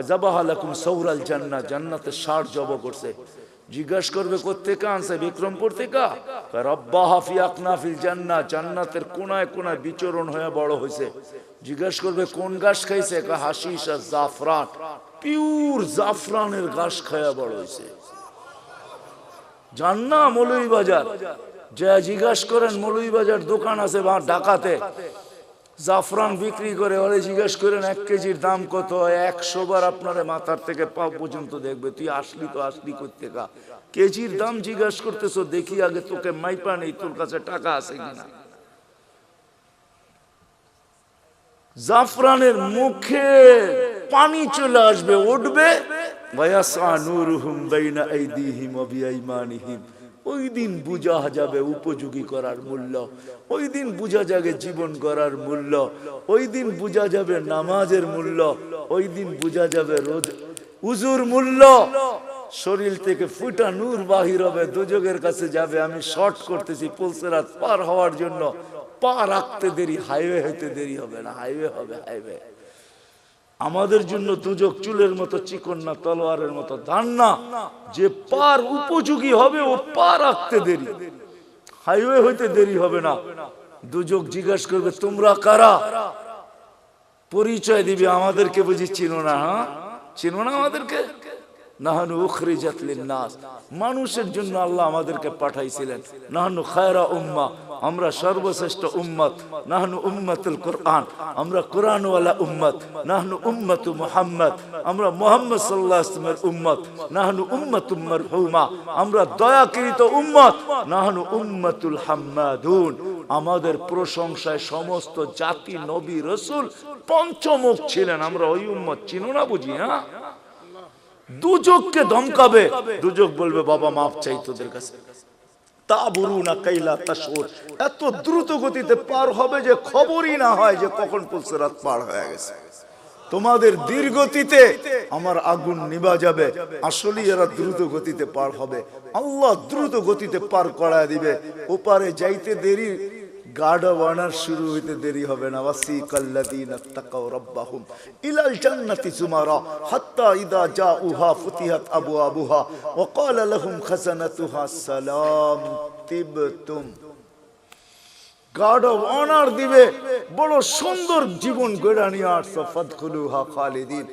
যাবাহা লাকুম সৌরাল জান্নাহ, জান্নাতে 60 জব করছে। জিজ্ঞাসা করবে কোত্থেকে আনছে? বিক্রমপুর থেকে। রব্বাহা ফি আকনাফিল জান্নাহ, জান্নাতের কোনায় কোনায় বিচরণ হয়ে বড় হয়েছে। জিজ্ঞাসা করবে কোন ঘাস খাইছে? হাশিশ আর জাফরান, পিওর জাফরানের ঘাস খায়া বড় হয়েছে। জান্নাহ মৌলভীবাজার যা জিজ্ঞাসা করেন, মৌলভীবাজার দোকান আছে বা ঢাকাতে জাফরান বিক্রি করে, ওরে জিজ্ঞেস করেন 1 কেজির দাম কত? 100 বার আপনারে মাথার থেকে পা পর্যন্ত দেখবে, তুই আসলি তো আসলি কোত্থেকা? কেজির দাম জিজ্ঞাসা করতেছো, দেখি আগে তোকে মাইপা নেই, তোর কাছে টাকা আছে কিনা। জাফরানের মুখে পানি চলে আসবে, উঠবে, ওয়ায়াসা নূরুহুম বাইনা আইদিহিম ওয়া বিআইমানিহিম। ওই দিন বুঝা যাবে উপযোগী করার মূল্য, ওই দিন বুঝা যাবে জীবন করার মূল্য, ওই দিন বুঝা যাবে নামাজের মূল্য, ওই দিন বুঝা যাবে রোজ উজুর মূল্য। শরীর থেকে ফুটা নূর বাহির হবে, দুজকের কাছে যাবে। আমি শর্ট করতেছি পুলসেরাত পার হওয়ার জন্য, পা রাখতে দেরি, হাইওয়ে হইতে দেরি হবে না, হাইওয়ে হবে, হাইওয়ে। আমাদের জন্য দুজক চুলের মতো চিকন না, তলোয়ারের মতো ধান না। যে পার উপযোগী হবে ও পা রাখতে দেরি, হাইওয়ে হইতে দেরি হবে না। দুজক জিজ্ঞাসা করবে তোমরা কারা? পরিচয় দিবে, আমাদেরকে বুঝি চিনো না? হ্যাঁ চিনো না আমাদেরকে? নাহানু উখরিজাত লিন্নাস, মানুষের জন্য আল্লাহ আমাদেরকে পাঠাইছিলেন। নাহানু খায়রা উম্মাহ, আমরা সর্বশ্রেষ্ঠ উম্মত। নাহানু উম্মাতুল কুরআন, আমরা কোরআনওয়ালা উম্মত। নাহানু উম্মাতু মুহাম্মদ, আমরা মুহাম্মদ সাল্লাল্লাহু আলাইহি ওয়াসাল্লামের উম্মত। নাহানু উম্মাতুম মারহুমা, আমরা দয়াকৃত উম্মত। নাহানু উম্মাতুল হাম্মাদুন, আমাদের প্রশংসায় সমস্ত জাতি নবী রাসূল পঞ্চমুখ ছিলেন। আমরা ওই উম্মত, চিনো না বুঝি? হ্যাঁ, দুজককে ধমকাবে, দুজক বলবে বাবা মাফ চাই তোদের কাছে। তাবুরুনা কাইলা তাশউর, এত দ্রুত গতিতে পার হবে যে খবরই না হয় যে কখন পুলসেরাত পার হয়ে গেছে। তোমাদের ধীর গতিতে আমার আগুন নিভা যাবে, আসলে এরা দ্রুত গতিতে পার হবে। আল্লাহ দ্রুত গতিতে পার করায় দিবে। ওপারে যাইতে দেরি, গার্ড বানার শুরু হইতে দেরি হবে না। ওয়াসিকাল্লাযীনা তাকাউ রাব্বাহুম ইলাল জান্নাতি যুমারা হাত্তা ইযা জাউহা ফুতিহাত আবওয়াবুহা ওয়া ক্বালা লাহুম খাযানাতুহা সালাম তিবতুম। গার্ড অফ অনার দিবে, বড় সুন্দর জীবন গড়ে নিয়ে আসছো, ফাদখুলুহা খালিদিন।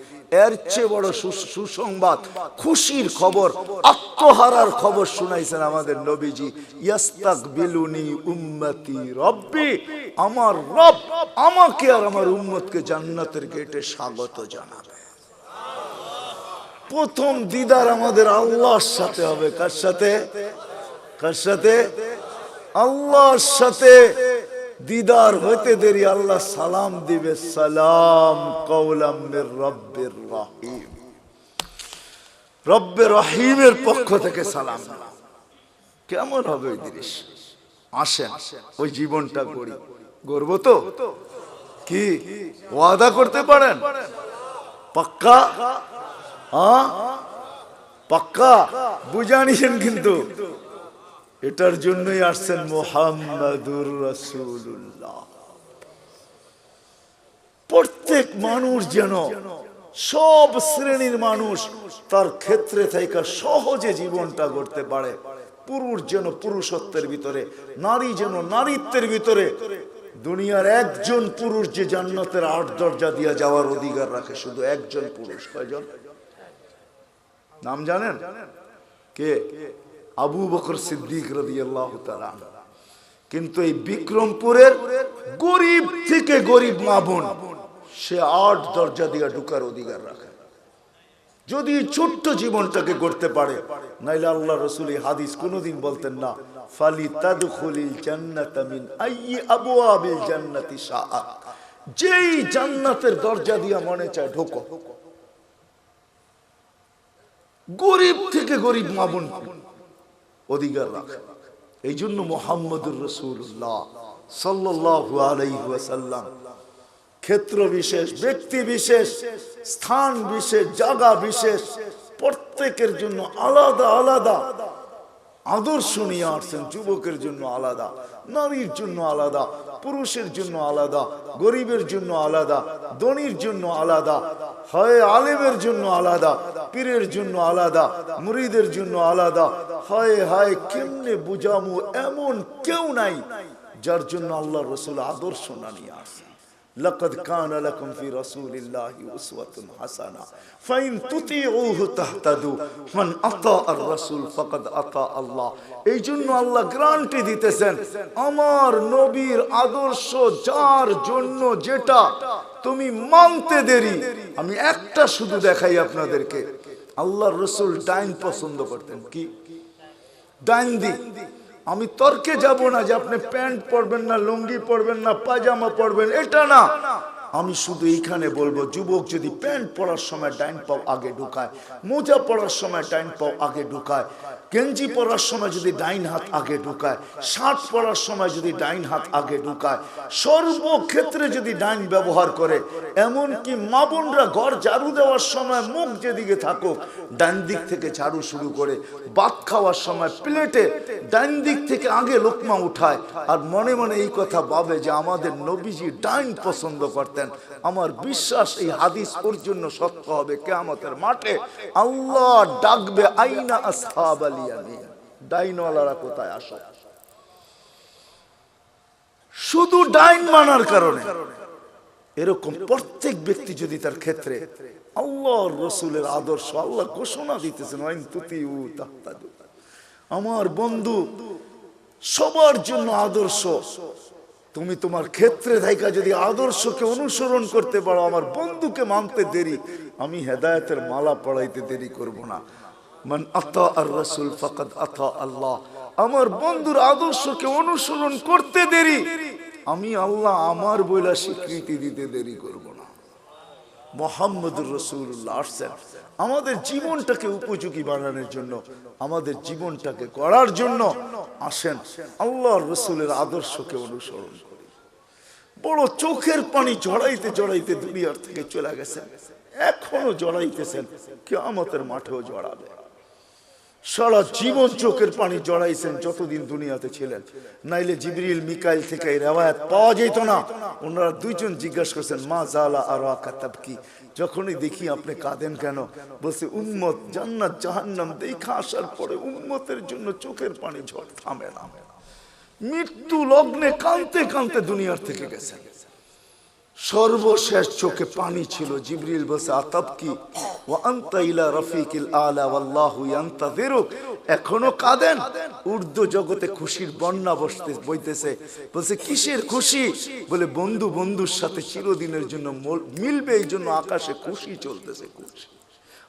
এর চেয়ে বড় সুসংবাদ, খুশির খবর, আত্মহারার খবর শুনাইছেন আমাদের নবীজি। ইয়াস্তাকবিলুনি উম্মতি রব্বি, আমার রব আমাকে আর আমার উম্মতকে জান্নাতের গেটে স্বাগত জানাবে। প্রথম দিদার আমাদের আল্লাহর সাথে হবে। কার সাথে? কার সাথে? আল্লাহর সাথে। দিদার হইতে দেরি আল্লাহ সালাম দিবে, সালাম কওলাম মির রব্বির রহিম, রব্বে রহিমের পক্ষ থেকে সালাম। কেমন হবে ওই দৃশ্য? আসেন ওই জীবনটা গড়ি, গড়ব তো? কি ওয়াদা করতে পারেন? পাক্কা? হ্যাঁ পাক্কা? বুঝা নিছেন কিন্তু। এটার জন্যই আসছেন মুহাম্মাদুর রাসূলুল্লাহ। প্রত্যেক মানুষ যেন, সব শ্রেণীর মানুষ তার ক্ষেত্রে থেকে সহজে জীবনটা গড়তে পারে। পুরুষ যেন পুরুষত্বের ভিতরে, নারী যেন নারীত্বের ভিতরে। দুনিয়ার একজন পুরুষ যে জান্নাতের 8 দরজা দিয়ে যাওয়ার অধিকার রাখে, শুধু একজন পুরুষ। কয়জন? নাম জানেন? কে? আবু বকর সিদ্দিক রাদিয়াল্লাহু তাআলা। কিন্তু এই বিক্রমপুরের গরিব থেকে গরিব মা বোন, সে 8 দরজা দিয়ে ঢোকার অধিকার রাখে, যদি ছোট্ট জীবনটাকে গড়তে পারে। নাইলে আল্লাহ রাসূল এই হাদিস কোনোদিন বলতেন না, ফালিতাদখুলিল জান্নাতা মিন আইয়ি আবওয়াবিল জান্নাতি শাআত, যেই জান্নাতের দরজা দিয়া মনে চায় ঢোকো। গরিব থেকে গরিব মা বোন অধিকার রাখে। এই জন্য মুহাম্মদুর রাসূলুল্লাহ সাল্লাল্লাহু আলাইহি ওয়াসাল্লাম ক্ষেত্র বিশেষ, ব্যক্তি বিশেষ, স্থান বিশেষ, জায়গা বিশেষ, প্রত্যেকের জন্য আলাদা আলাদা আদর্শ নিয়ে আসছেন। যুবকের জন্য আলাদা, নারীর জন্য আলাদা, পুরুষের জন্য আলাদা, গরিবের জন্য আলাদা, ধনীর জন্য আলাদা, হয় আলেমের জন্য আলাদা, পীরের জন্য আলাদা, মুরিদের জন্য আলাদা। হয় হায় কেমনে বুঝামু, এমন কেউ নাই যার জন্য আল্লাহ রাসূল আদর্শ না নিয়ে আসেন। লাকাদ কানা লাকুম ফি রাসূলিল্লাহি উসওয়াতুন হাসানাহ ফাইন তুতিউহু তাহতাদু মান আতা আর রাসূল ফাকাদ আতা আল্লাহ। এই জন্য আল্লাহ গ্যারান্টি দিতেছেন, আমার নবীর আদর্শ যার জন্য যেটা তুমি মানতে দেরি। আমি একটা শুধু দেখাই আপনাদেরকে, আল্লাহর রাসূল ডাইন পছন্দ করতেন। কি ডাইন দিক? আমি তর্কে যাব না যে আপনি প্যান্ট পরবেন না, লুঙ্গি পরবেন না, পাজামা পরবেন, এটা না। আমি শুধু এইখানে বলবো, যুবক যদি প্যান্ট পরার সময় ডাইন পাও আগে ঢুকায়, মোজা পরার সময় ডাইন পাও আগে ঢুকায়, গেঞ্জি পরার সময় যদি ডাইন হাত আগে ঢুকায়, শার্ট পরার সময় যদি ডাইন হাত আগে ঢুকায়, সর্বক্ষেত্রে যদি ডাইন ব্যবহার করে, এমনকি মা বোনরা ঘর ঝাড়ু দেওয়ার সময় মুখ যেদিকে থাকুক ডাইন দিক থেকে ঝাড়ু শুরু করে, ভাত খাওয়ার সময় প্লেটে ডাইন দিক থেকে আগে লোকমা উঠায়, আর মনে মনে এই কথা ভাবে যে আমাদের নবীজি ডাইন পছন্দ করতেন। আমার বিশ্বাস এই হাদিস ওর জন্য সত্য হবে। কিয়ামতের মাঠে আল্লাহ ডাকবে, আইনা আসহাবাল ইয়ামিন, ডাইনওয়ালারা কোথায় আসো? শুধু ডাইন মানার কারণে। এরকম প্রত্যেক ব্যক্তি যদি তার ক্ষেত্রে আল্লাহর রাসূলের আদর্শ, আল্লাহ ঘোষণা দিতেছেন ওয়াইন তুতিউ তাহতাদু, আমার বন্ধু সবার জন্য আদর্শ। তুমি তোমার ক্ষেত্রে থাইকা যদি আদর্শকে অনুসরণ করতে পারো, আমার বন্ধুকে মানতে দেরি, আমি হেদায়েতের মালা পড়াইতে দেরি করব না। মান আতা আর রাসূল ফাকাদ আতা আল্লাহ, আমার বন্ধুর আদর্শকে অনুসরণ করতে দেরি, আমি আল্লাহ আমার বইলা স্বীকৃতি দিতে দেরি করব না। মুহাম্মদুর রাসূলুল্লাহ আসছেন আমাদের জীবনটাকে উপযোগী বানানোর জন্য, আমাদের জীবনটাকে গড়ার জন্য। আসেন আল্লাহর রাসূলের আদর্শকে অনুসরণ করি। বড় চোখের পানি জড়াইতে জড়াইতে দুনিয়ার থেকে চলে গেছেন, এখনো জড়াইতেছেন, কিয়ামতের মাঠেও জড়াবে। সারা জীবন চোখের পানি জড়াইছেন যতদিন দুনিয়াতে ছিলেন, নাইলে জিবরিল মিকাইল থেকে এই রিওয়ায়াত পাওয়া যেত না। ওনারা দুইজন জিজ্ঞাসা করছেন, মা জালা আরাকা তাবকি, যখনই দেখি আপনি কাঁদেন কেন? বলছে উম্মত জান্নাত জাহান্নাম দেখা আসার পরে উম্মতের জন্য চোখের পানি ঝড় থামে না। মৃত্যু লগ্নে কাঁদতে কাঁদতে দুনিয়ার থেকে গেছেন, সর্বশেষ চোখে পানি ছিল। জিবরিল বলছে আতাবকি ওয়া আনতা ইলা রাফিকিল আলা ওয়াল্লাহু ইয়ান্তাযিরুক, এখনো কাঁদেন? উর্দু জগতে খুশির বন্যা বইতেছে। বলছে কিসের খুশি? বলে বন্ধু বন্ধুর সাথে চিরদিনের জন্য মিলবে, এই জন্য আকাশে খুশি চলতেছে, খুশি।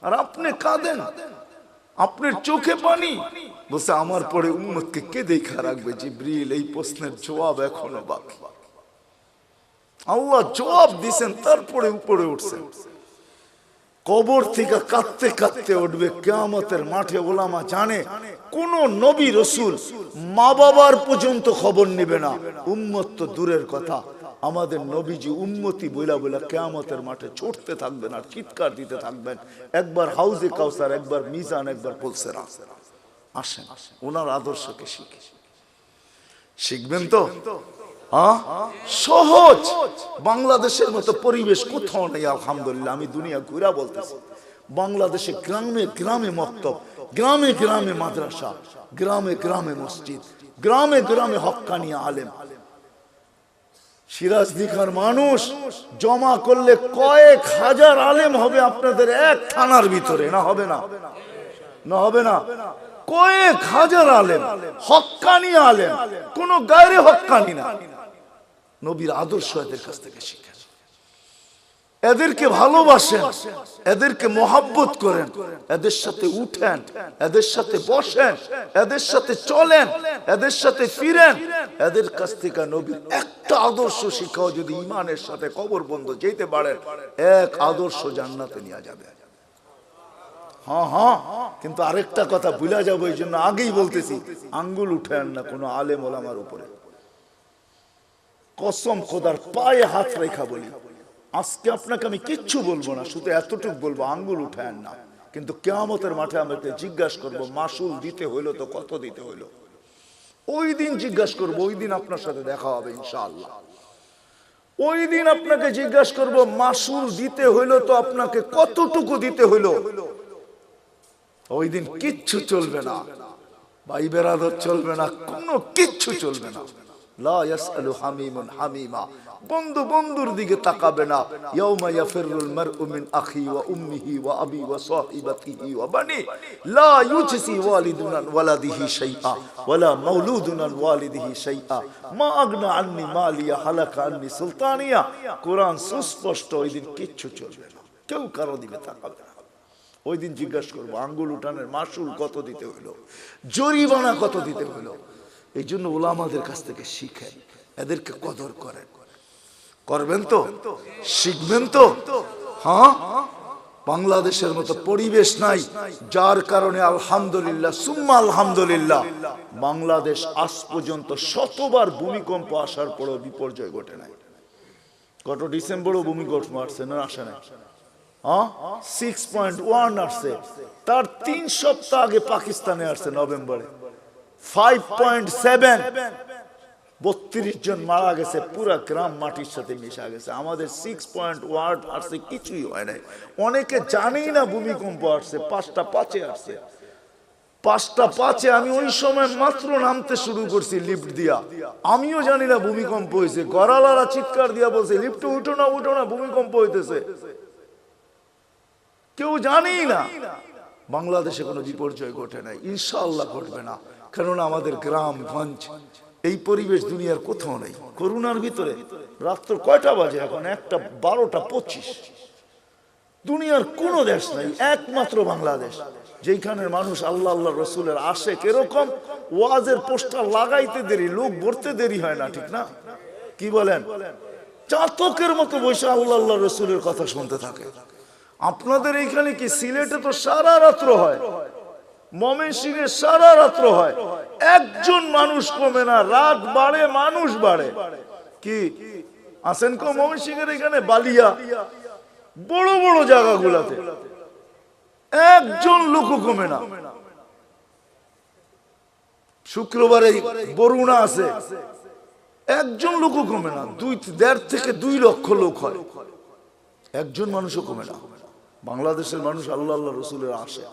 আর আপনি কাঁদেন, আপনার চোখে পানি। বলছে আমার পরে উম্মতকে কে দেখা রাখবে? জিবরিল এই প্রশ্নের জবাব এখনো বাকি। আল্লাহ জবাব দিছেন, তারপরে উপরে উঠছেন। কবর থেকে কাঁদতে কাঁদতে উঠবে কিয়ামতের মাঠে। ওলামা জানে কোন নবী রাসূল মা বাবার পর্যন্ত খবর নেবে না, উম্মত তো দূরের কথা। আমাদের নবীজি উম্মতি বইলা বইলা কিয়ামতের মাঠে ছুটতে থাকবেন আর চিৎকার দিতে থাকবেন, একবার হাউজে কাউসার, একবার মিজান, একবার পুলসেরা। আসেন ওনার আদর্শকে শিখবেন তো। সহজ, বাংলাদেশের মতো পরিবেশ কোথাও নেই আলহামদুলিল্লাহ। আমি দুনিয়া ঘুরা বলতেছি, বাংলাদেশে গ্রামে গ্রামে মক্তব, গ্রামে গ্রামে মাদ্রাসা, গ্রামে গ্রামে মসজিদ, গ্রামে গ্রামে হক্কানি আলেম। সিরাজদিখার মানুষ জমা করলে কয়েক হাজার আলেম হবে আপনাদের এক থানার ভিতরে, না হবে না? না হবে না? কয়েক হাজার আলেম, হক্কানি আলেম, কোন গায়রে হক্কানি না। নবীর আদর্শ এদের কাছ থেকে শিখেন। এদেরকে ভালোবাসেন, এদেরকে মহব্বত করেন, এদের সাথে উঠেন, এদের সাথে বসেন, এদের সাথে চলেন, এদের সাথে ফিরেন। এদের কাছ থেকে নবীর একটা আদর্শ শিখাও যদি ইমানের সাথে কবর বন্ধ যেতে পারেন, এক আদর্শ জান্নাতে নিয়ে যাবে। হ্যাঁ হ্যাঁ, কিন্তু আরেকটা কথা ভুলে যাবো, এই জন্য আগেই বলতেছি, আঙ্গুল উঠেন না কোনো আলেম ওলামার উপরে। কসম খোদার পায়ে হাত রেখা বলি, আজকে আপনাকে আমি কিচ্ছু বলবো না, শুধু এতটুকু বলবো, আঙ্গুল উঠায়েন না। কিন্তু কিয়ামতের মাঠে আমাকে জিজ্ঞাসা করবো, মাসুল দিতে হইলো তো কত দিতে হইলো? ওই দিন জিজ্ঞাসা করবো, ওই দিন আপনার সাথে দেখা হবে ইনশাআল্লাহ। ওই দিন আপনাকে জিজ্ঞাসা করবো, মাসুল দিতে হইলো তো আপনাকে কতটুকু দিতে হইলো? ওই দিন কিচ্ছু চলবে না, ভাই বেরাদর চলবে না, কোনো কিচ্ছু চলবে না। লা ইয়াসআলু হামিমুন হামিমা, বন্ধু বন্ধুর দিকে তাকাবে না। ইয়াউমা ইয়াফিরুল মারউ মিন আখি ওয়া উম্মিহি ওয়া আবি ওয়া সাহিবাতিহি ওয়া বানি লা ইউজসি ওয়ালিদুন আন ওয়ালাদিহি শাইআ ওয়ালা মাউলুদুন আন ওয়ালিদিহি শাইআ মা আগনা আন্নি মালিয়া হালাকা আন্নি সুলতানিয়া। কোরআন সুস্পষ্ট, ওই দিন কিচ্ছু চলবে না, কেউ কারো দিকে তাকাবে না। ওই দিন জিজ্ঞাসা করবো, আঙ্গুল উঠানের মাসুল কত দিতে হইলো, জরিমানা কত দিতে হইলো। এই জন্য ওলামাদের কাছ থেকে শিখেন, এদেরকে কদর করেন। করবেন তো, শিখবেন তো। হ্যাঁ, বাংলাদেশের মতো পরিবেশ নাই, যার কারণে আলহামদুলিল্লাহ সুম্মা আলহামদুলিল্লাহ বাংলাদেশ আজ পর্যন্ত শতবার ভূমিকম্প আসার পরও বিপর্যয় ঘটে নাই। গত ডিসেম্বরও ভূমিকম্প আসছে না, আসে নাই? 6.1 আসছে, তার 3 সপ্তাহ আগে পাকিস্তানে আসছে নভেম্বরে 5.7, 32 জন মারা গেছে, পুরা গ্রাম মাটির সাথে মিশা গেছে। আমাদের 6.1 আসছে, কিছুই হয় নাই। অনেকে জানেই না ভূমিকম্প আসছে, 5টা 5-এ আসছে, 5টা 5-এ। আমি ওই সময় মাত্র নামতে শুরু করছি লিফট দিয়া, আমিও জানি না ভূমিকম্প হয়েছে। গড়ালারা চিৎকার দিয়া বলছে, লিফটে উঠো না, উঠো না, ভূমিকম্প হইতেছে। কেউ জানেই না। বাংলাদেশে কোনো বিপর্যয় ঘটে নাই, ইনশাআল্লাহ ঘটবে না, কেননা আমাদের গ্রামগঞ্জ এই পরিবেশ দুনিয়ার কোথাও নেই। করোনার ভিতরে রাত্র কয়টা বাজে এখন? 1:12:25। দুনিয়ার কোন দেশ নাই, একমাত্র বাংলাদেশ, যেখানের মানুষ আল্লাহ আল্লাহ রসুলের আশেক। এরকম ওয়াজের পোস্টার লাগাইতে দেরি, লোক ভরতে দেরি হয় না, ঠিক না? কি বলেন? চাতকের মতো বসে আল্লাহ আল্লাহ রসুলের কথা শুনতে থাকে। আপনাদের এইখানে কি? সিলেটে তো সারা রাত্র হয়, ময়মনসিংহে সারা রাত্র হয়, একজন মানুষ কমে না, রাত বাড়ে মানুষ বাড়ে। কি আসেন কো ময়মনসিংহের এখানে বালিয়া বড় বড় জায়গাগুলাতে একজন লোক কমে না। শুক্রবারে বরুণা আছে, একজন লোক কমে না, 1.5 থেকে 2 লক্ষ লোক হয়, একজন মানুষও কমে না। বাংলাদেশের মানুষ আল্লাহ আল্লাহ রসুলের আসে,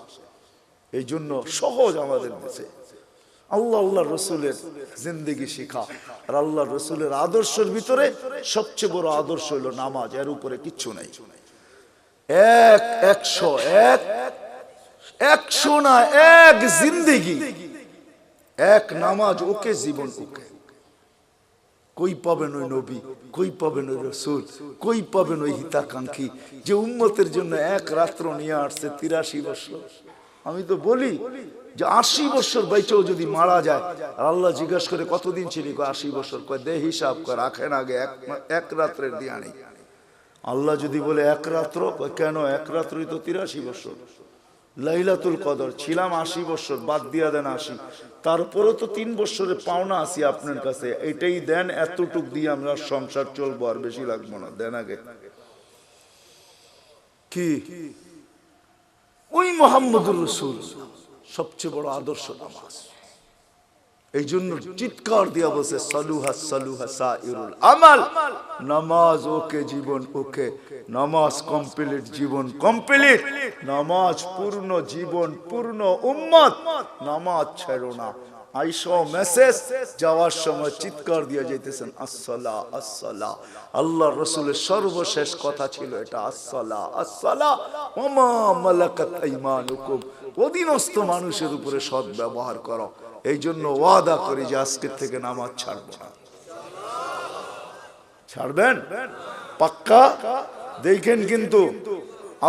এই জন্য সহজ আমাদের দেশে আল্লাহ আল্লাহ রসুলের জিন্দেগি শিখা। আর আল্লাহ রসুলের আদর্শের ভিতরে সবচেয়ে বড় আদর্শ হলো নামাজ, এর উপরে কিচ্ছু নাই। 100 না, এক জিন্দেগি, এক নামাজ, ওকে জীবন, ওকে। কই পাবেন ওই নবী, কই পাবেন ওই রসুল, কই পাবেন ওই হিতাকাঙ্ক্ষী যে উম্মতের জন্য এক রাত্র নিয়ে আসছে 83 বছর। আমি তো বলি যে 80 বছর বাইচেও যদি মারা যায়, আর আল্লাহ জিজ্ঞাসা করে কতদিন ছিলি? 80 বছর। কয় দে হিসাব কর, রাখেন আগে এক রাত্রের দিয়া নেই। আল্লাহ যদি বলে এক রাত্র, কেন? এক রাত্রই তো 83 বছর। লাইলাতুল কদর ছিলাম 80 বছর, বাদ দিয়া দেন 80, তারপরে তো 3 বছরের পাওনা আছি আপনার কাছে, এটাই দেন, এতটুক দিয়ে আমরা সংসার চলবো, আর বেশি লাগবো না, দেন আগে। কি ওই মুহাম্মদুর রাসূল সবচেয়ে বড় আদর্শ নামাজ। এই জন্য চিৎকার দিয়া বসে সালুহা সালুহা সাইরুল আমাল, নামাজ ওকে জীবন ওকে, নামাজ কমপ্লিট জীবন কমপ্লিট, নামাজ পূর্ণ জীবন পূর্ণ, উম্মত নামাজ ছেড়ো না। আইসো মেসেজ যাওয়ার সময় চিৎকার দিয়ে যাইতেছেন আসসালা আসসালা। আল্লাহ রসুলের সর্বশেষ কথা ছিল এটা, আসসালা আসসালা ওয়া মা মালাকাত আইমানুকুম, অধীনস্থ মানুষের উপরে সৎ ব্যবহার করো। এই জন্য ওয়াদা করি যে আজকের থেকে নামাজ ছাড়বো না। ছাড়বেন? পাক্কা? দেখেন কিন্তু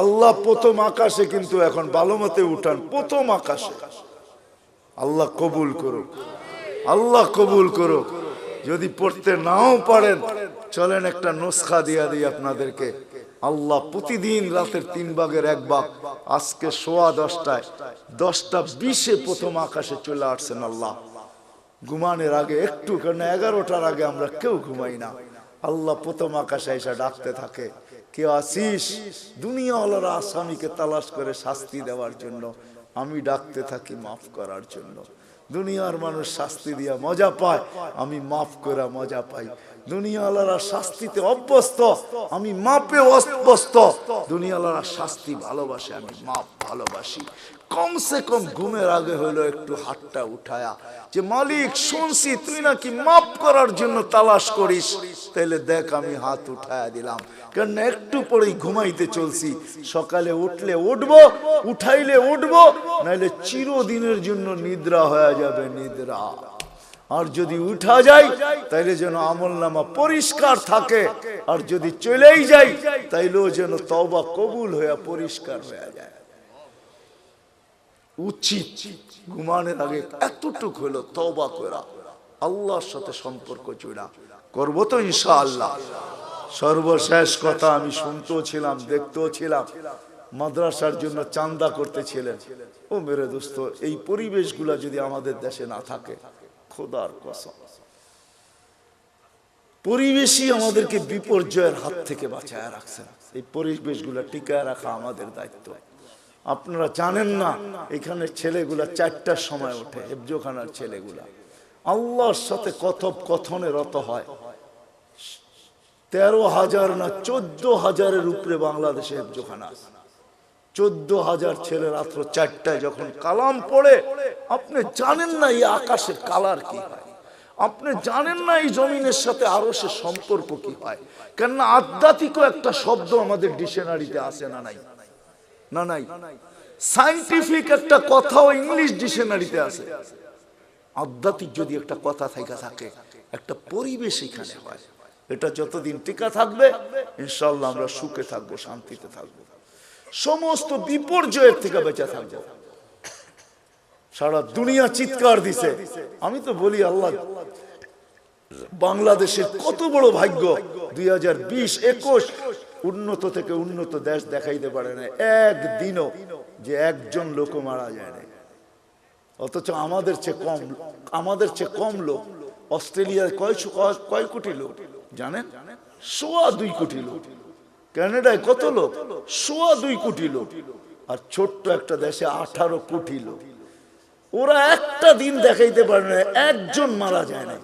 আল্লাহ প্রথম আকাশে কিন্তু এখন ভালো মতে উঠান, প্রথম আকাশে। আল্লাহ কবুল করুক, আল্লাহ কবুল করুক। যদি পড়তে নাও পারেন চলেন একটা নুসখা দিয়া দিই আপনাদেরকে। আল্লাহ প্রতিদিন রাতের 3 ভাগের 1 ভাগ, আজকে 10:15 10:20 প্রথম আকাশে চলে আসছেন আল্লাহ। ঘুমানোর আগে একটু, কারণ 11টার আগে আমরা কেউ ঘুমাই না। আল্লাহ প্রথম আকাশে এসে ডাকতে থাকে, কেউ আসিস? দুনিয়াওয়ালারা আসামিকে তালাশ করে শাস্তি দেওয়ার জন্য, আমি ডাকতে থাকি মাফ করার জন্য। দুনিয়ার মানুষ শাস্তি দিয়া মজা পায়, আমি মাফ করে মজা পাই। দুনিয়াওয়ালারা শাস্তিতে অভ্যস্ত, আমি মাপে অভ্যস্ত। দুনিয়াওয়ালারা শাস্তি ভালোবাসে, আমি মাপ ভালোবাসি। কমসে কম ঘুমের আগে হলো একটু হাতটা উঠায়া যে মালিক শুনছি তুই নাকি মাপ করার জন্য তালাশ করিস, তাইলে দেখ আমি হাত উঠায়া দিলাম। কারণ একটু পরেই ঘুমাইতে চলছি, সকালে উঠলে উঠবো, উঠাইলে উঠবো, নাইলে চিরদিনের জন্য নিদ্রা হয়ে যাবে, নিদ্রা। আর যদি উঠা যায় তাইলে যেন আমলনামা পরিষ্কার থাকে, আর যদি চলেই যাই তাইলেও যেন তওবা কবুল হয়ে পরিষ্কার হয়ে যায়। উচিত ঘুমানোর আগে এতটুক হলো তওবা করা, আল্লাহর সাথে সম্পর্ক জোড়া। করবো তো ইনশাআল্লাহ। সর্বশেষ কথা, আমি শুনতেও ছিলাম, দেখতেও ছিলাম, মাদ্রাসার জন্য চান্দা করতেছিলেন। ও মেরে দোস্ত, এই পরিবেশগুলা যদি আমাদের দেশে না থাকে, খোদার কসম, পরিবেশই আমাদেরকে বিপর্যয়ের হাত থেকে বাঁচায় রাখছে। এই পরিবেশগুলা টিকায় রাখা আমাদের দায়িত্ব। আপনারা জানেন না, এখানে ছেলেগুলা 4টার সময় ওঠে, হেফজোখানার ছেলেগুলা আল্লাহর সাথে কথোপকথনে রত হয়। 13,000 না 14,000-এর উপরে বাংলাদেশে হেফজোখানা। 14,000 ছেলে রাত্র 4টায় যখন কালাম পড়ে, আপনি জানেন না এই আকাশের কালার কি হয়, আপনি জানেন না এই জমিনের সাথে আরশের সম্পর্ক কি হয়। কেননা আধ্যাত্মিক একটা শব্দ আমাদের ডিকশনারিতে আসে না, নাই না, নাই। সায়েন্টিফিক একটা কথাও ইংলিশ ডিকশনারিতে আছে। আধ্যাত্মিক যদি একটা কথা থাকে, একটা পরিবেশ এখানে হয়, এটা যতদিন টিকা থাকবে ইনশাআল্লাহ আমরা সুখে থাকবো, শান্তিতে থাকবো, সমস্ত বিপর্যয়ের থেকে বেঁচে থাকবো। সারা দুনিয়া চিৎকার দিছে। আমি তো বলি আল্লাহ, বাংলাদেশের কত বড় ভাগ্য, 2020-21 উন্নত থেকে উন্নত দেশ দেখাইতে পারে না একদিনও যে একজন লোক মারা যায় না। অথচ আমাদের চেয়ে কম লোক। অস্ট্রেলিয়ায় কয় কোটি লোক জানেন? 2.25 কোটি লোক। কানাডায় কত লোক? 2.25 কোটি লোক। আর ছোট্ট একটা দেশে 18 কোটি লোক। ওরা একটা দিন দেখাইতে পারে না একজন মারা যায় না।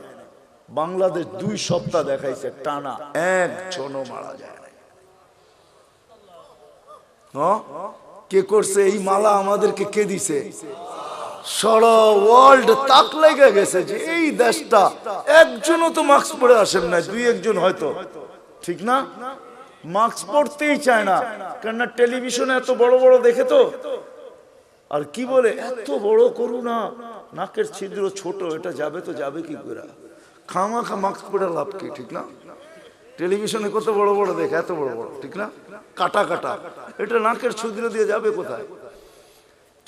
বাংলাদেশ 2 সপ্তাহ দেখাইছে টানা, একজনও মারা যায় না। কে করছে এই মালা? আমাদেরকে কে দিছে? সারা ওয়ার্ল্ড তাক লেগে গেছে যে এই দেশটা একজনও তো মাস্ক পরে আসেন না, 2-1 হয়তো, ঠিক না? মাস্ক পরতেই চায় না, কেননা টেলিভিশনে এত বড় বড় দেখে তো। আর কি বলে এত বড় করুণা, নাকের ছিদ্র ছোট, এটা যাবে তো যাবে কি করে? খামাখা মাস্ক পরে লাভ কি, ঠিক না? টেলিভিশনে কত বড় বড় দেখে, এত বড় বড়, ঠিক না? কাটা কাটা, এটা নাকের ছিদ্র দিয়ে যাবে কোথায়?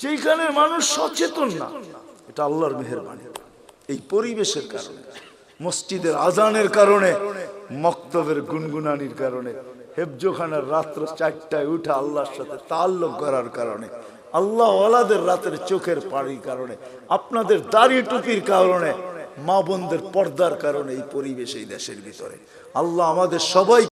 যেখানে মানুষ সচেতন না, এটা আল্লাহর মেহেরবানি। এই পরিবেশের কারণে, মসজিদের আজানের কারণে, মক্তবের গুনগুনানির কারণে, হেফজোখানার রাত্র 4টায় উঠে আল্লাহর সাথে তাআল্লুক করার কারণে, আল্লাহ ওয়ালাদের রাতের চোখের পানির কারণে, আপনাদের দাড়ি টুপির কারণে, মা বোনদের পর্দার কারণে এই পরিবেশ এই দেশের ভিতরে। আল্লাহ আমাদের সবাই